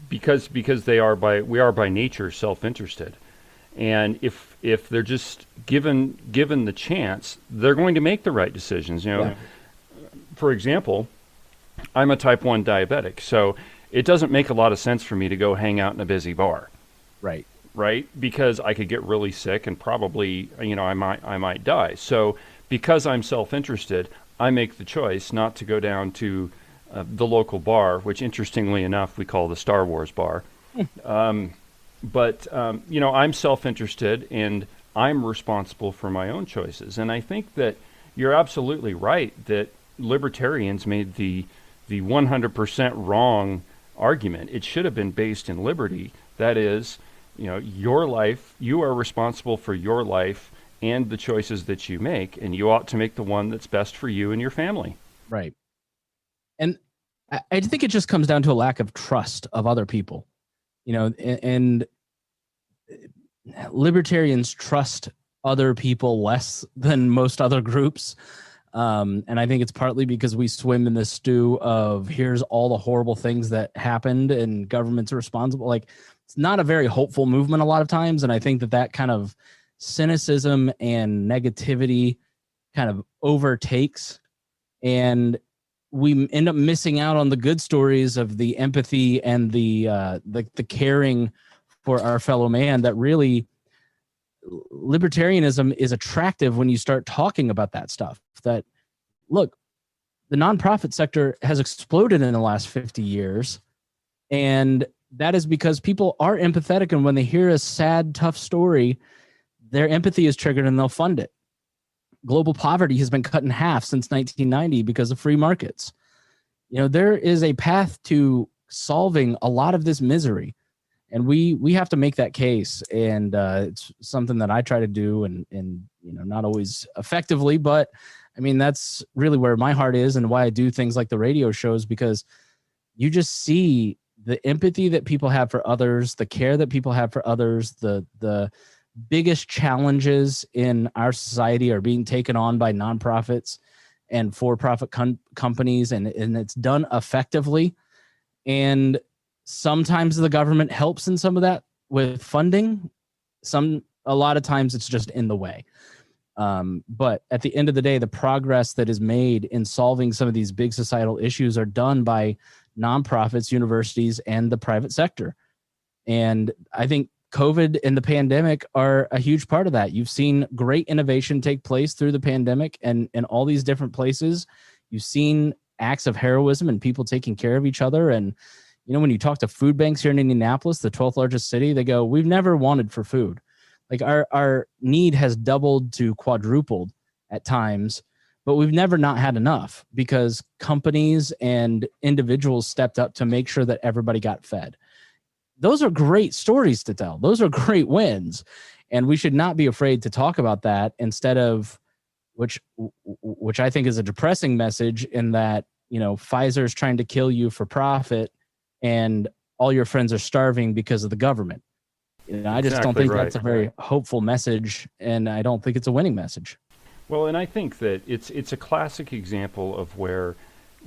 Because we are by nature self-interested, and if they're just given the chance, they're going to make the right decisions. For example, I'm a type 1 diabetic, so it doesn't make a lot of sense for me to go hang out in a busy bar. Right? Because I could get really sick and probably, I might die. So because I'm self-interested, I make the choice not to go down to the local bar, which interestingly enough, we call the Star Wars bar. But I'm self-interested and I'm responsible for my own choices. And I think that you're absolutely right that libertarians made the 100% wrong argument. It should have been based in liberty. That is, your life, you are responsible for your life and the choices that you make, and you ought to make the one that's best for you and your family. Right. And I think it just comes down to a lack of trust of other people, and libertarians trust other people less than most other groups. And I think it's partly because we swim in this stew of here's all the horrible things that happened and governments are responsible. It's not a very hopeful movement a lot of times. And I think that kind of cynicism and negativity kind of overtakes, and we end up missing out on the good stories of the empathy and the caring for our fellow man. That really, libertarianism is attractive when you start talking about that stuff. That, look, the nonprofit sector has exploded in the last 50 years, and that is because people are empathetic, and when they hear a sad, tough story, their empathy is triggered and they'll fund it. Global poverty has been cut in half since 1990 because of free markets. There is a path to solving a lot of this misery, and we have to make that case. And it's something that I try to do, and not always effectively, but I mean, that's really where my heart is and why I do things like the radio shows, because you just see the empathy that people have for others, the care that people have for others, the biggest challenges in our society are being taken on by nonprofits and for-profit companies, and it's done effectively. And sometimes the government helps in some of that with funding. A lot of times it's just in the way. But at the end of the day, the progress that is made in solving some of these big societal issues are done by nonprofits, universities, and the private sector. And I think COVID and the pandemic are a huge part of that. You've seen great innovation take place through the pandemic and in all these different places. You've seen acts of heroism and people taking care of each other. And, when you talk to food banks here in Indianapolis, the 12th largest city, they go, we've never wanted for food. Our need has doubled to quadrupled at times, but we've never not had enough because companies and individuals stepped up to make sure that everybody got fed. Those are great stories to tell. Those are great wins. And we should not be afraid to talk about that instead of, which I think is a depressing message, in that, Pfizer is trying to kill you for profit and all your friends are starving because of the government. I just don't think that's a very hopeful message, and I don't think it's a winning message. Well, and I think that it's a classic example of where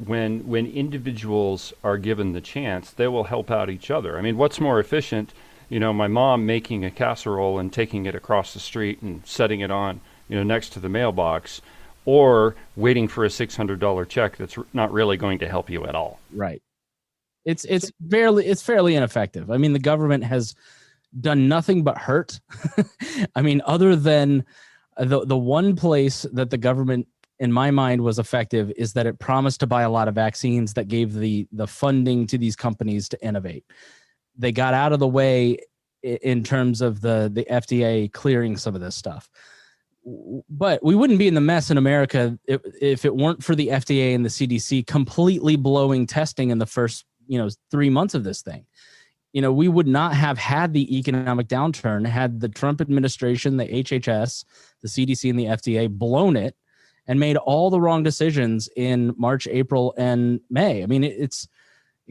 when individuals are given the chance, they will help out each other. I mean, what's more efficient, my mom making a casserole and taking it across the street and setting it on, next to the mailbox, or waiting for a $600 check that's not really going to help you at all. Right. It's fairly ineffective. I mean, the government has done nothing but hurt. I mean, other than the one place that the government, in my mind, was effective is that it promised to buy a lot of vaccines that gave the funding to these companies to innovate. They got out of the way in terms of the FDA clearing some of this stuff. But we wouldn't be in the mess in America if it weren't for the FDA and the CDC completely blowing testing in the first 3 months of this thing. we would not have had the economic downturn had the Trump administration, the HHS, the CDC, and the FDA blown it and made all the wrong decisions in March, April, and May. I mean, it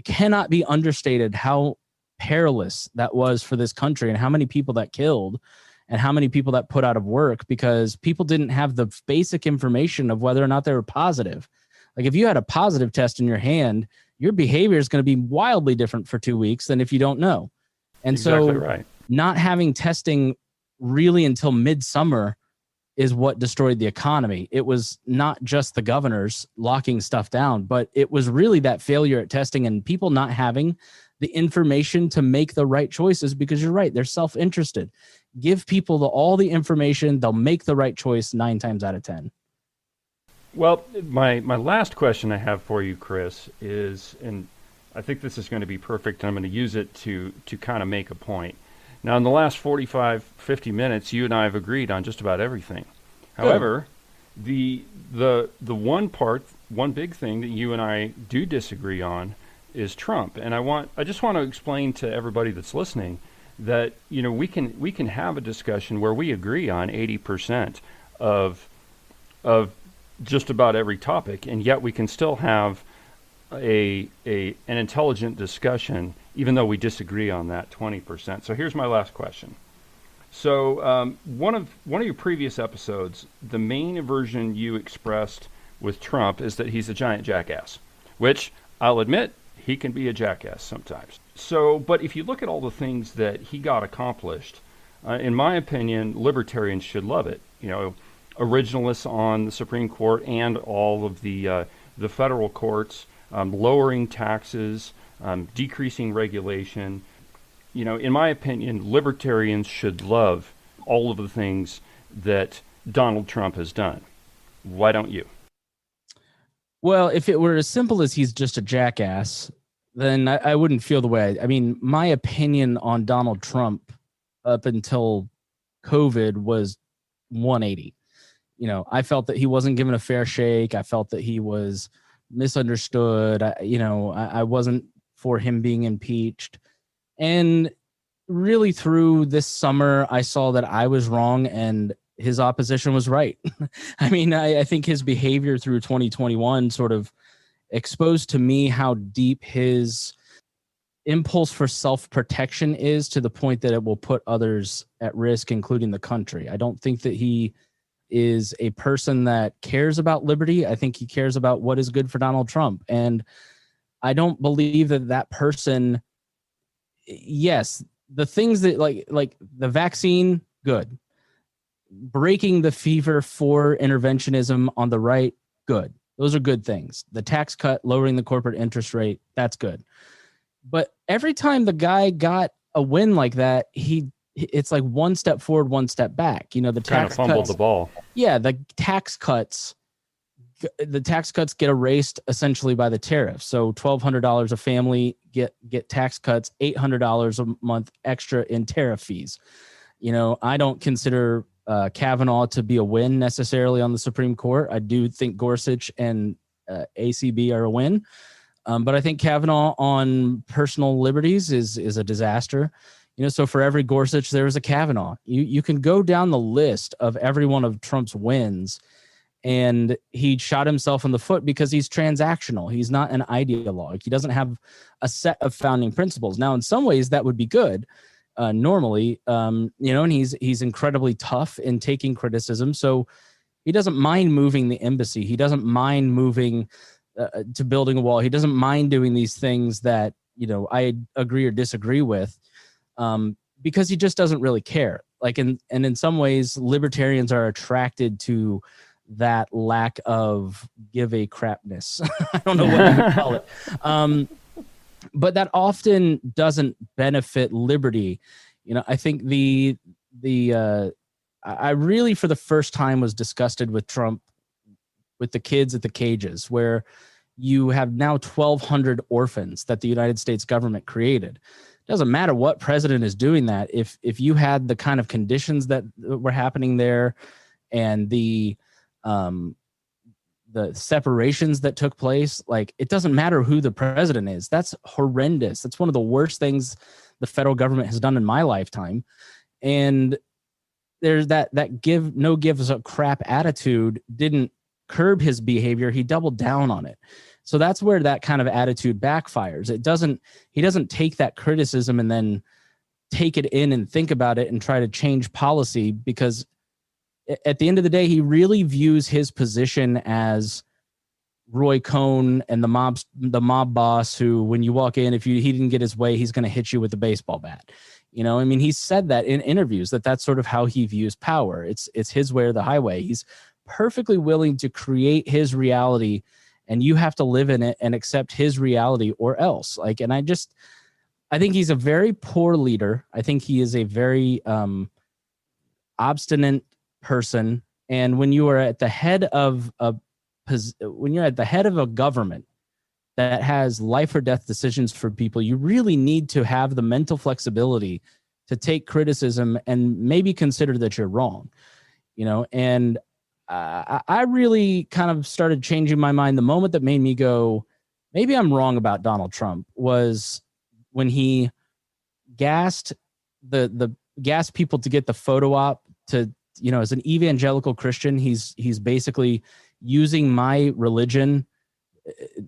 cannot be understated how perilous that was for this country and how many people that killed and how many people that put out of work because people didn't have the basic information of whether or not they were positive. Like if you had a positive test in your hand, your behavior is going to be wildly different for 2 weeks than if you don't know. And exactly so right. Not having testing really until midsummer is what destroyed the economy. It was not just the governors locking stuff down, but it was really that failure at testing and people not having the information to make the right choices because you're right, they're self-interested. Give people all the information, they'll make the right choice 9 times out of 10. Well, my last question I have for you, Chris, is, and I think this is going to be perfect, and I'm going to use it to kind of make a point. Now, in the last 45, 50 minutes, you and I have agreed on just about everything. However, the one big thing that you and I do disagree on is Trump. And I just want to explain to everybody that's listening that, we can have a discussion where we agree on 80% of just about every topic, and yet we can still have an intelligent discussion, even though we disagree on that 20%. So here's my last question. So one of your previous episodes, the main aversion you expressed with Trump is that he's a giant jackass, which I'll admit he can be a jackass sometimes. So, but if you look at all the things that he got accomplished, in my opinion, libertarians should love it. Originalists on the Supreme Court and all of the federal courts, lowering taxes, decreasing regulation. In my opinion, libertarians should love all of the things that Donald Trump has done. Why don't you? Well, if it were as simple as he's just a jackass, then I wouldn't feel the way. I mean, my opinion on Donald Trump up until COVID was 180. I felt that he wasn't given a fair shake. I felt that he was misunderstood. I wasn't for him being impeached. And really through this summer, I saw that I was wrong and his opposition was right. I mean, I think his behavior through 2021 sort of exposed to me how deep his impulse for self-protection is to the point that it will put others at risk, including the country. I don't think that he is a person that cares about liberty. I think he cares about what is good for Donald Trump. And I don't believe that person, yes, the things that like the vaccine, good. Breaking the fever for interventionism on the right, good. Those are good things. The tax cut, lowering the corporate interest rate, that's good. But every time the guy got a win like that, it's like one step forward, one step back. The tax kind of fumbled the ball. Yeah, the tax cuts get erased essentially by the tariff. So $1,200 a family get tax cuts, $800 a month extra in tariff fees. I don't consider Kavanaugh to be a win necessarily on the Supreme Court. I do think Gorsuch and ACB are a win. But I think Kavanaugh on personal liberties is a disaster. So for every Gorsuch, there is a Kavanaugh. You can go down the list of every one of Trump's wins, and he shot himself in the foot because he's transactional. He's not an ideologue. He doesn't have a set of founding principles. Now, in some ways, that would be good. Normally, and he's incredibly tough in taking criticism. So he doesn't mind moving the embassy. He doesn't mind moving to building a wall. He doesn't mind doing these things that, I agree or disagree with, because he just doesn't really care. And in some ways, libertarians are attracted to that lack of give a crapness. I don't know what you call it. But that often doesn't benefit liberty. I think I really, for the first time, was disgusted with Trump, with the kids at the cages, where you have now 1,200 orphans that the United States government created. It doesn't matter what president is doing that. If you had the kind of conditions that were happening there and the separations that took place, it doesn't matter who the president is. That's horrendous. That's one of the worst things the federal government has done in my lifetime. And there's that no gives a crap attitude didn't curb his behavior. He doubled down on it. So that's where that kind of attitude backfires. He doesn't take that criticism and then take it in and think about it and try to change policy, because at the end of the day, he really views his position as Roy Cohn and the mob boss who, when you walk in, if he didn't get his way, he's going to hit you with a baseball bat. You know, I mean, he said that in interviews, that's sort of how he views power. It's his way or the highway. He's perfectly willing to create his reality, and you have to live in it and accept his reality or else. Like, and I think he's a very poor leader. I think he is a very obstinate person. And when you are at the head of a government that has life or death decisions for people, you really need to have the mental flexibility to take criticism and maybe consider that you're wrong, you know. And I really kind of started changing my mind. The moment that made me go, maybe I'm wrong about Donald Trump, was when he gassed gassed people to get the photo op to, you know, as an evangelical Christian, he's basically using my religion,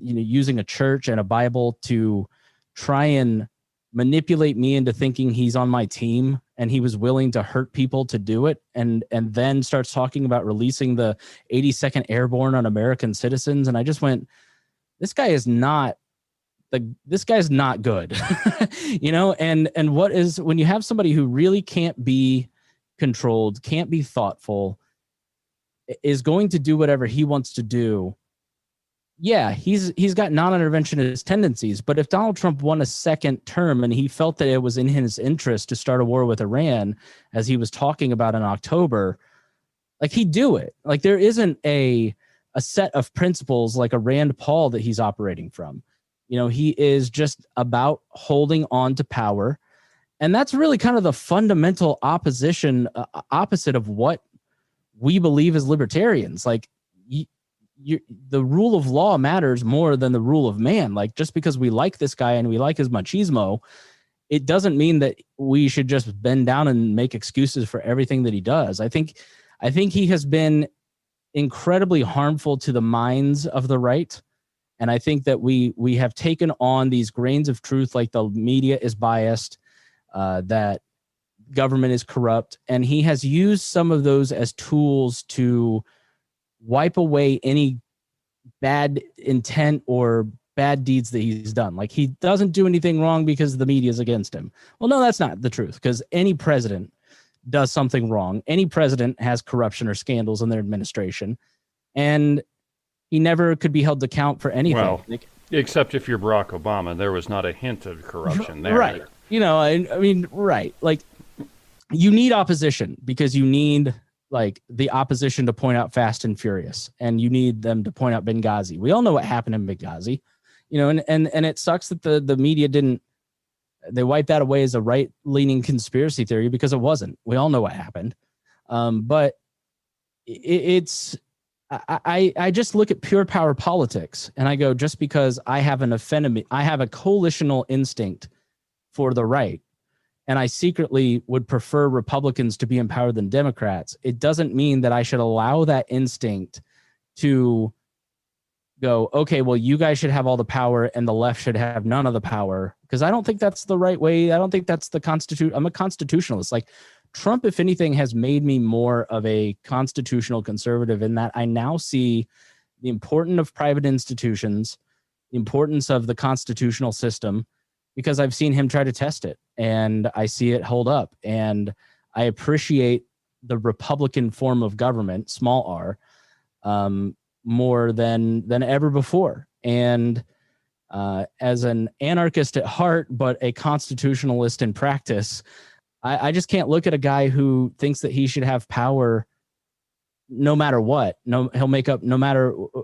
you know, using a church and a Bible to try and manipulate me into thinking he's on my team, and he was willing to hurt people to do it, and then starts talking about releasing the 82nd Airborne on American citizens. And I just went, this guy is not good. You know, and what is, when you have somebody who really can't be controlled, can't be thoughtful, is going to do whatever he wants to do. Yeah, he's got non-interventionist tendencies, but if Donald Trump won a second term and he felt that it was in his interest to start a war with Iran, as he was talking about in October, like, he'd do it. Like, there isn't a set of principles like a Rand Paul that he's operating from. You know, he is just about holding on to power. And that's really kind of the fundamental opposite of what we believe as libertarians. Like, the rule of law matters more than the rule of man. Like, just because we like this guy and we like his machismo, it doesn't mean that we should just bend down and make excuses for everything that he does. I think he has been incredibly harmful to the minds of the right. And I think that we have taken on these grains of truth, like the media is biased, that government is corrupt, and he has used some of those as tools to wipe away any bad intent or bad deeds that he's done. Like, he doesn't do anything wrong because the media is against him. Well, no, that's not the truth, because any president does something wrong. Any president has corruption or scandals in their administration, and he never could be held to account for anything. Well, except if you're Barack Obama, there was not a hint of corruption there. Right. You know, I mean, right. Like, you need opposition, because you need, like, the opposition to point out Fast and Furious, and you need them to point out Benghazi. We all know what happened in Benghazi, you know, and it sucks that the media they wiped that away as a right-leaning conspiracy theory, because it wasn't. We all know what happened. But I just look at pure power politics, and I go, just because I have a coalitional instinct for the right, and I secretly would prefer Republicans to be in power than Democrats, it doesn't mean that I should allow that instinct to go, okay, well, you guys should have all the power and the left should have none of the power, because I don't think that's the right way. I don't think that's the Constitution. I'm a constitutionalist. Like, Trump, if anything, has made me more of a constitutional conservative, in that I now see the importance of private institutions, the importance of the constitutional system, because I've seen him try to test it, and I see it hold up. And I appreciate the Republican form of government, small r, more than ever before. And as an anarchist at heart, but a constitutionalist in practice, I just can't look at a guy who thinks that he should have power no matter what. No, he'll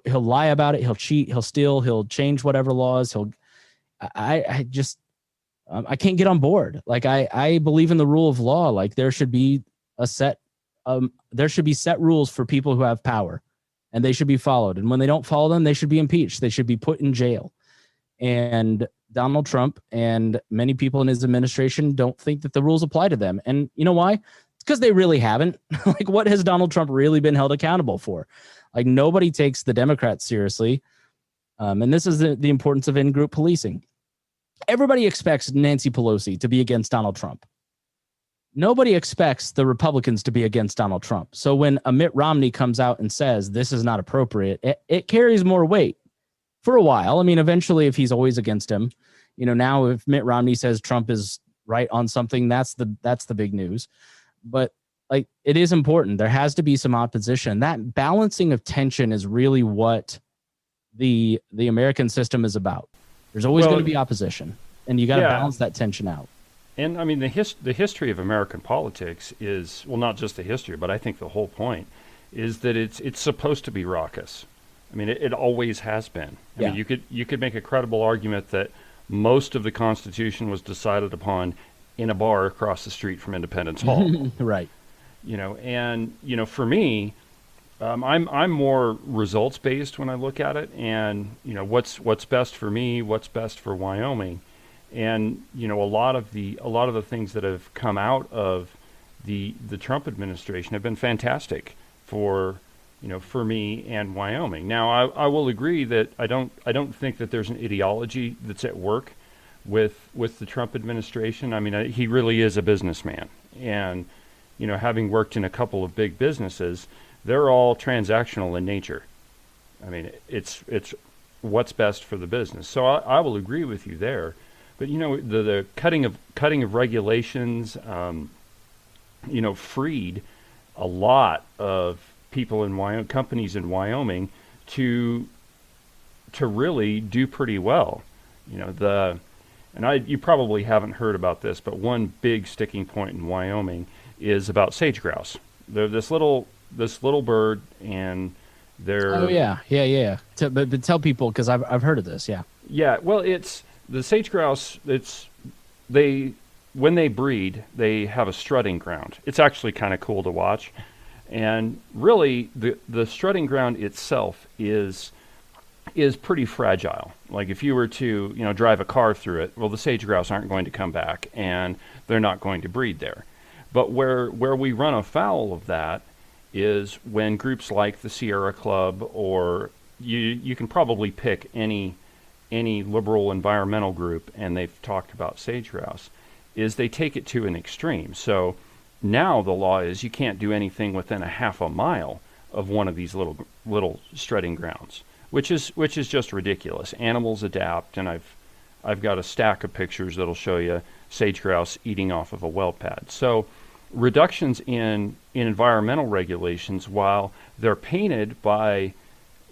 he'll lie about it, he'll cheat, he'll steal, he'll change whatever laws. I can't get on board. Like, I believe in the rule of law. Like, there should be set rules for people who have power, and they should be followed. And when they don't follow them, they should be impeached. They should be put in jail. And Donald Trump and many people in his administration don't think that the rules apply to them. And you know why? It's because they really haven't. Like, what has Donald Trump really been held accountable for? Like, nobody takes the Democrats seriously. And this is the importance of in-group policing. Everybody expects Nancy Pelosi to be against Donald Trump. Nobody expects the Republicans to be against Donald Trump. So when a Mitt Romney comes out and says this is not appropriate, it carries more weight for a while. I mean, eventually, if he's always against him, now if Mitt Romney says Trump is right on something, that's the big news. But like, it is important. There has to be some opposition. That balancing of tension is really what the American system is about. There's always going to be opposition, and you got to balance that tension out. And I mean, the history of American politics is, well, not just the history, but I think the whole point is that it's supposed to be raucous. I mean, it always has been. I mean, you could make a credible argument that most of the Constitution was decided upon in a bar across the street from Independence Hall. Right. For me, I'm more results based when I look at it, and what's best for me, what's best for Wyoming, and a lot of the things that have come out of the Trump administration have been fantastic for me and Wyoming. Now, I will agree that I don't think that there's an ideology that's at work with the Trump administration. I mean, he really is a businessman, and having worked in a couple of big businesses, they're all transactional in nature. I mean, it's what's best for the business. So I will agree with you there. But the cutting of regulations, freed a lot of people in Wyoming, companies in Wyoming, to really do pretty well. You probably haven't heard about this, but one big sticking point in Wyoming is about sage grouse. They're this little bird, and they're but tell people, because I've heard of this. Well, it's the sage grouse. When they breed, they have a strutting ground. It's actually kind of cool to watch, and really the strutting ground itself is pretty fragile. Like, if you were to drive a car through it, well, the sage grouse aren't going to come back, and they're not going to breed there. But where we run afoul of that is when groups like the Sierra Club, or you can probably pick any liberal environmental group, and they've talked about sage grouse, is they take it to an extreme. So now the law is you can't do anything within a half a mile of one of these little strutting grounds, which is just ridiculous. Animals adapt, and I've got a stack of pictures that'll show you sage grouse eating off of a well pad. So reductions in environmental regulations, while they're painted by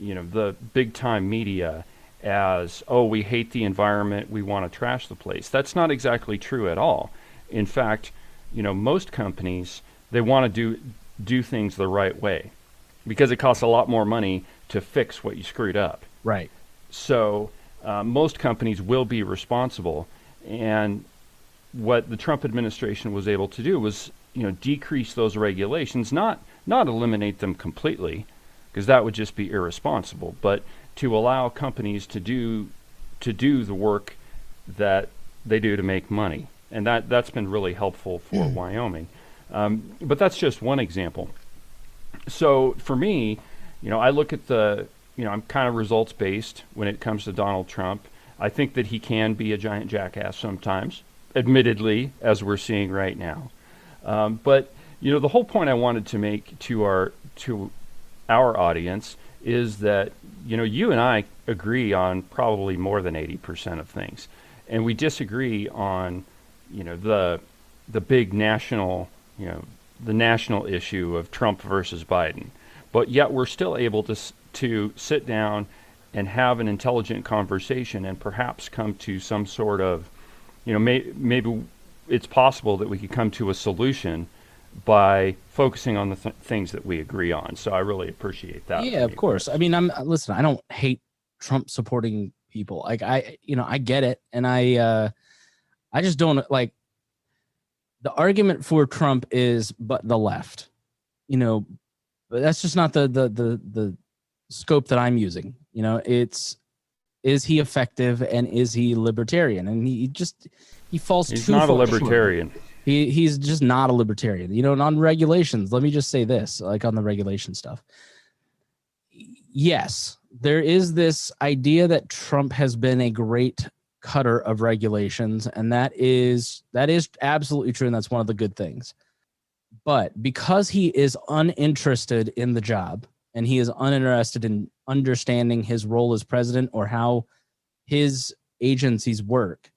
the big time media as, oh, we hate the environment, we want to trash the place, that's not exactly true at all. In fact, most companies, they want to do things the right way, because it costs a lot more money to fix what you screwed up. Right. So most companies will be responsible, and what the Trump administration was able to do was decrease those regulations, not eliminate them completely, because that would just be irresponsible, but to allow companies to do the work that they do to make money. And that's been really helpful for Wyoming. But that's just one example. So for me, I look at I'm kind of results based when it comes to Donald Trump. I think that he can be a giant jackass sometimes, admittedly, as we're seeing right now. But the whole point I wanted to make to our audience is that you and I agree on probably more than 80% of things, and we disagree on the big national the national issue of Trump versus Biden. But yet we're still able to sit down and have an intelligent conversation, and perhaps come to some sort of maybe it's possible that we could come to a solution by focusing on the things that we agree on. So I really appreciate that. Yeah, of course. I mean, I don't hate Trump supporting people. Like, I get it. And I just don't like the argument for Trump is, but the left, but that's just not the scope that I'm using. It's Is he effective, and is he libertarian? And he falls He's too not a far libertarian. short. He's just not a libertarian. You know, and on regulations, let me just say this, like on the regulation stuff. Yes, there is this idea that Trump has been a great cutter of regulations, and that is absolutely true, and that's one of the good things. But because he is uninterested in the job, and he is uninterested in understanding his role as president or how his agencies work,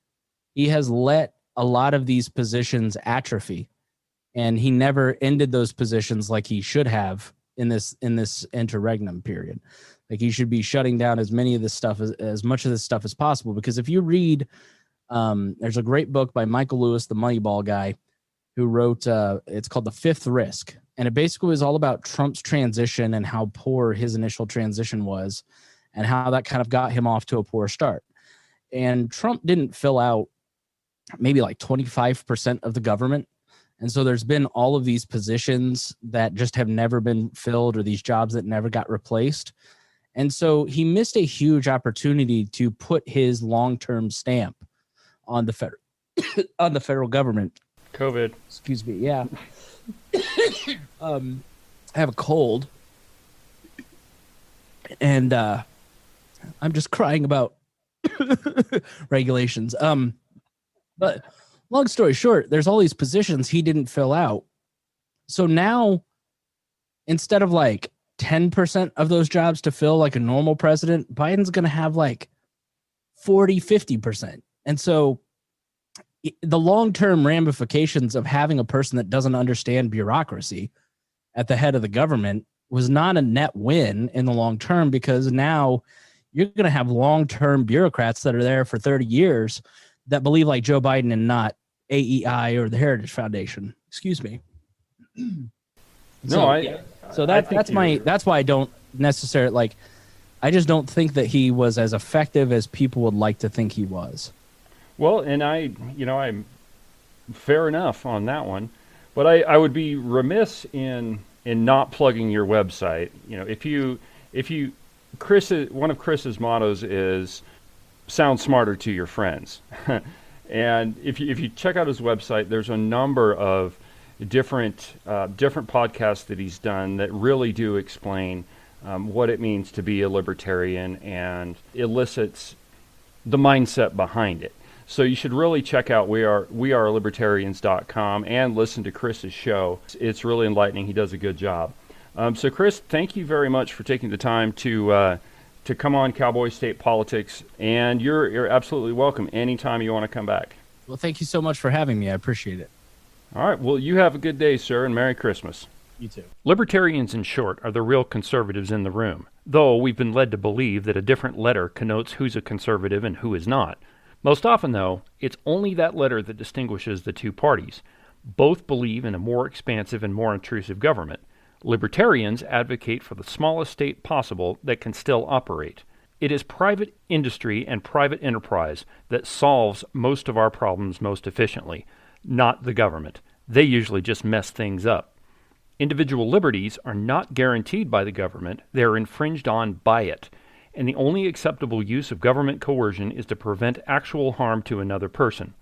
he has let a lot of these positions atrophy, and he never ended those positions like he should have in this interregnum period. Like, he should be shutting down as many of this stuff as much of this stuff as possible. Because if you read, there's a great book by Michael Lewis, the Moneyball guy, who wrote, it's called The Fifth Risk. And it basically was all about Trump's transition and how poor his initial transition was and how that kind of got him off to a poor start. And Trump didn't fill out maybe like 25% of the government. And so there's been all of these positions that just have never been filled, or these jobs that never got replaced. And so he missed a huge opportunity to put his long-term stamp on the federal government. COVID. Excuse me. Yeah. I have a cold, and I'm just crying about regulations. But long story short, there's all these positions he didn't fill out. So now, instead of like 10% of those jobs to fill like a normal president, Biden's going to have like 40, 50%. And so the long-term ramifications of having a person that doesn't understand bureaucracy at the head of the government was not a net win in the long term, because now you're going to have long-term bureaucrats that are there for 30 years that believe like Joe Biden and not AEI or the Heritage Foundation. Excuse me. That's why I don't necessarily like, I just don't think that he was as effective as people would like to think he was. Well, and I'm fair enough on that one, but I would be remiss in not plugging your website. You know, if you one of Chris's mottos is sound smarter to your friends. And if you check out his website, there's a number of different podcasts that he's done that really do explain what it means to be a libertarian and elicits the mindset behind it. So you should really check out wearelibertarians.com and listen to Chris's show. It's really enlightening. He does a good job. So Chris, thank you very much for taking the time to come on Cowboy State Politics, and you're absolutely welcome anytime you want to come back. Well, thank you so much for having me. I appreciate it. All right. Well, you have a good day, sir, and Merry Christmas. You too. Libertarians, in short, are the real conservatives in the room, though we've been led to believe that a different letter connotes who's a conservative and who is not. Most often, though, it's only that letter that distinguishes the two parties. Both believe in a more expansive and more intrusive government. Libertarians advocate for the smallest state possible that can still operate. It is private industry and private enterprise that solves most of our problems most efficiently, not the government. They usually just mess things up. Individual liberties are not guaranteed by the government, they are infringed on by it. And the only acceptable use of government coercion is to prevent actual harm to another person.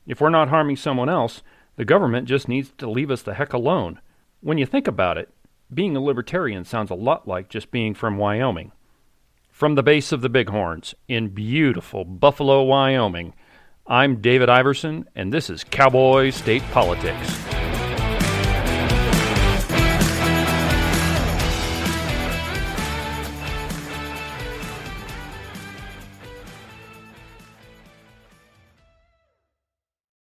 If we're not harming someone else, the government just needs to leave us the heck alone. When you think about it, being a libertarian sounds a lot like just being from Wyoming. From the base of the Bighorns, in beautiful Buffalo, Wyoming, I'm David Iverson, and this is Cowboy State Politics.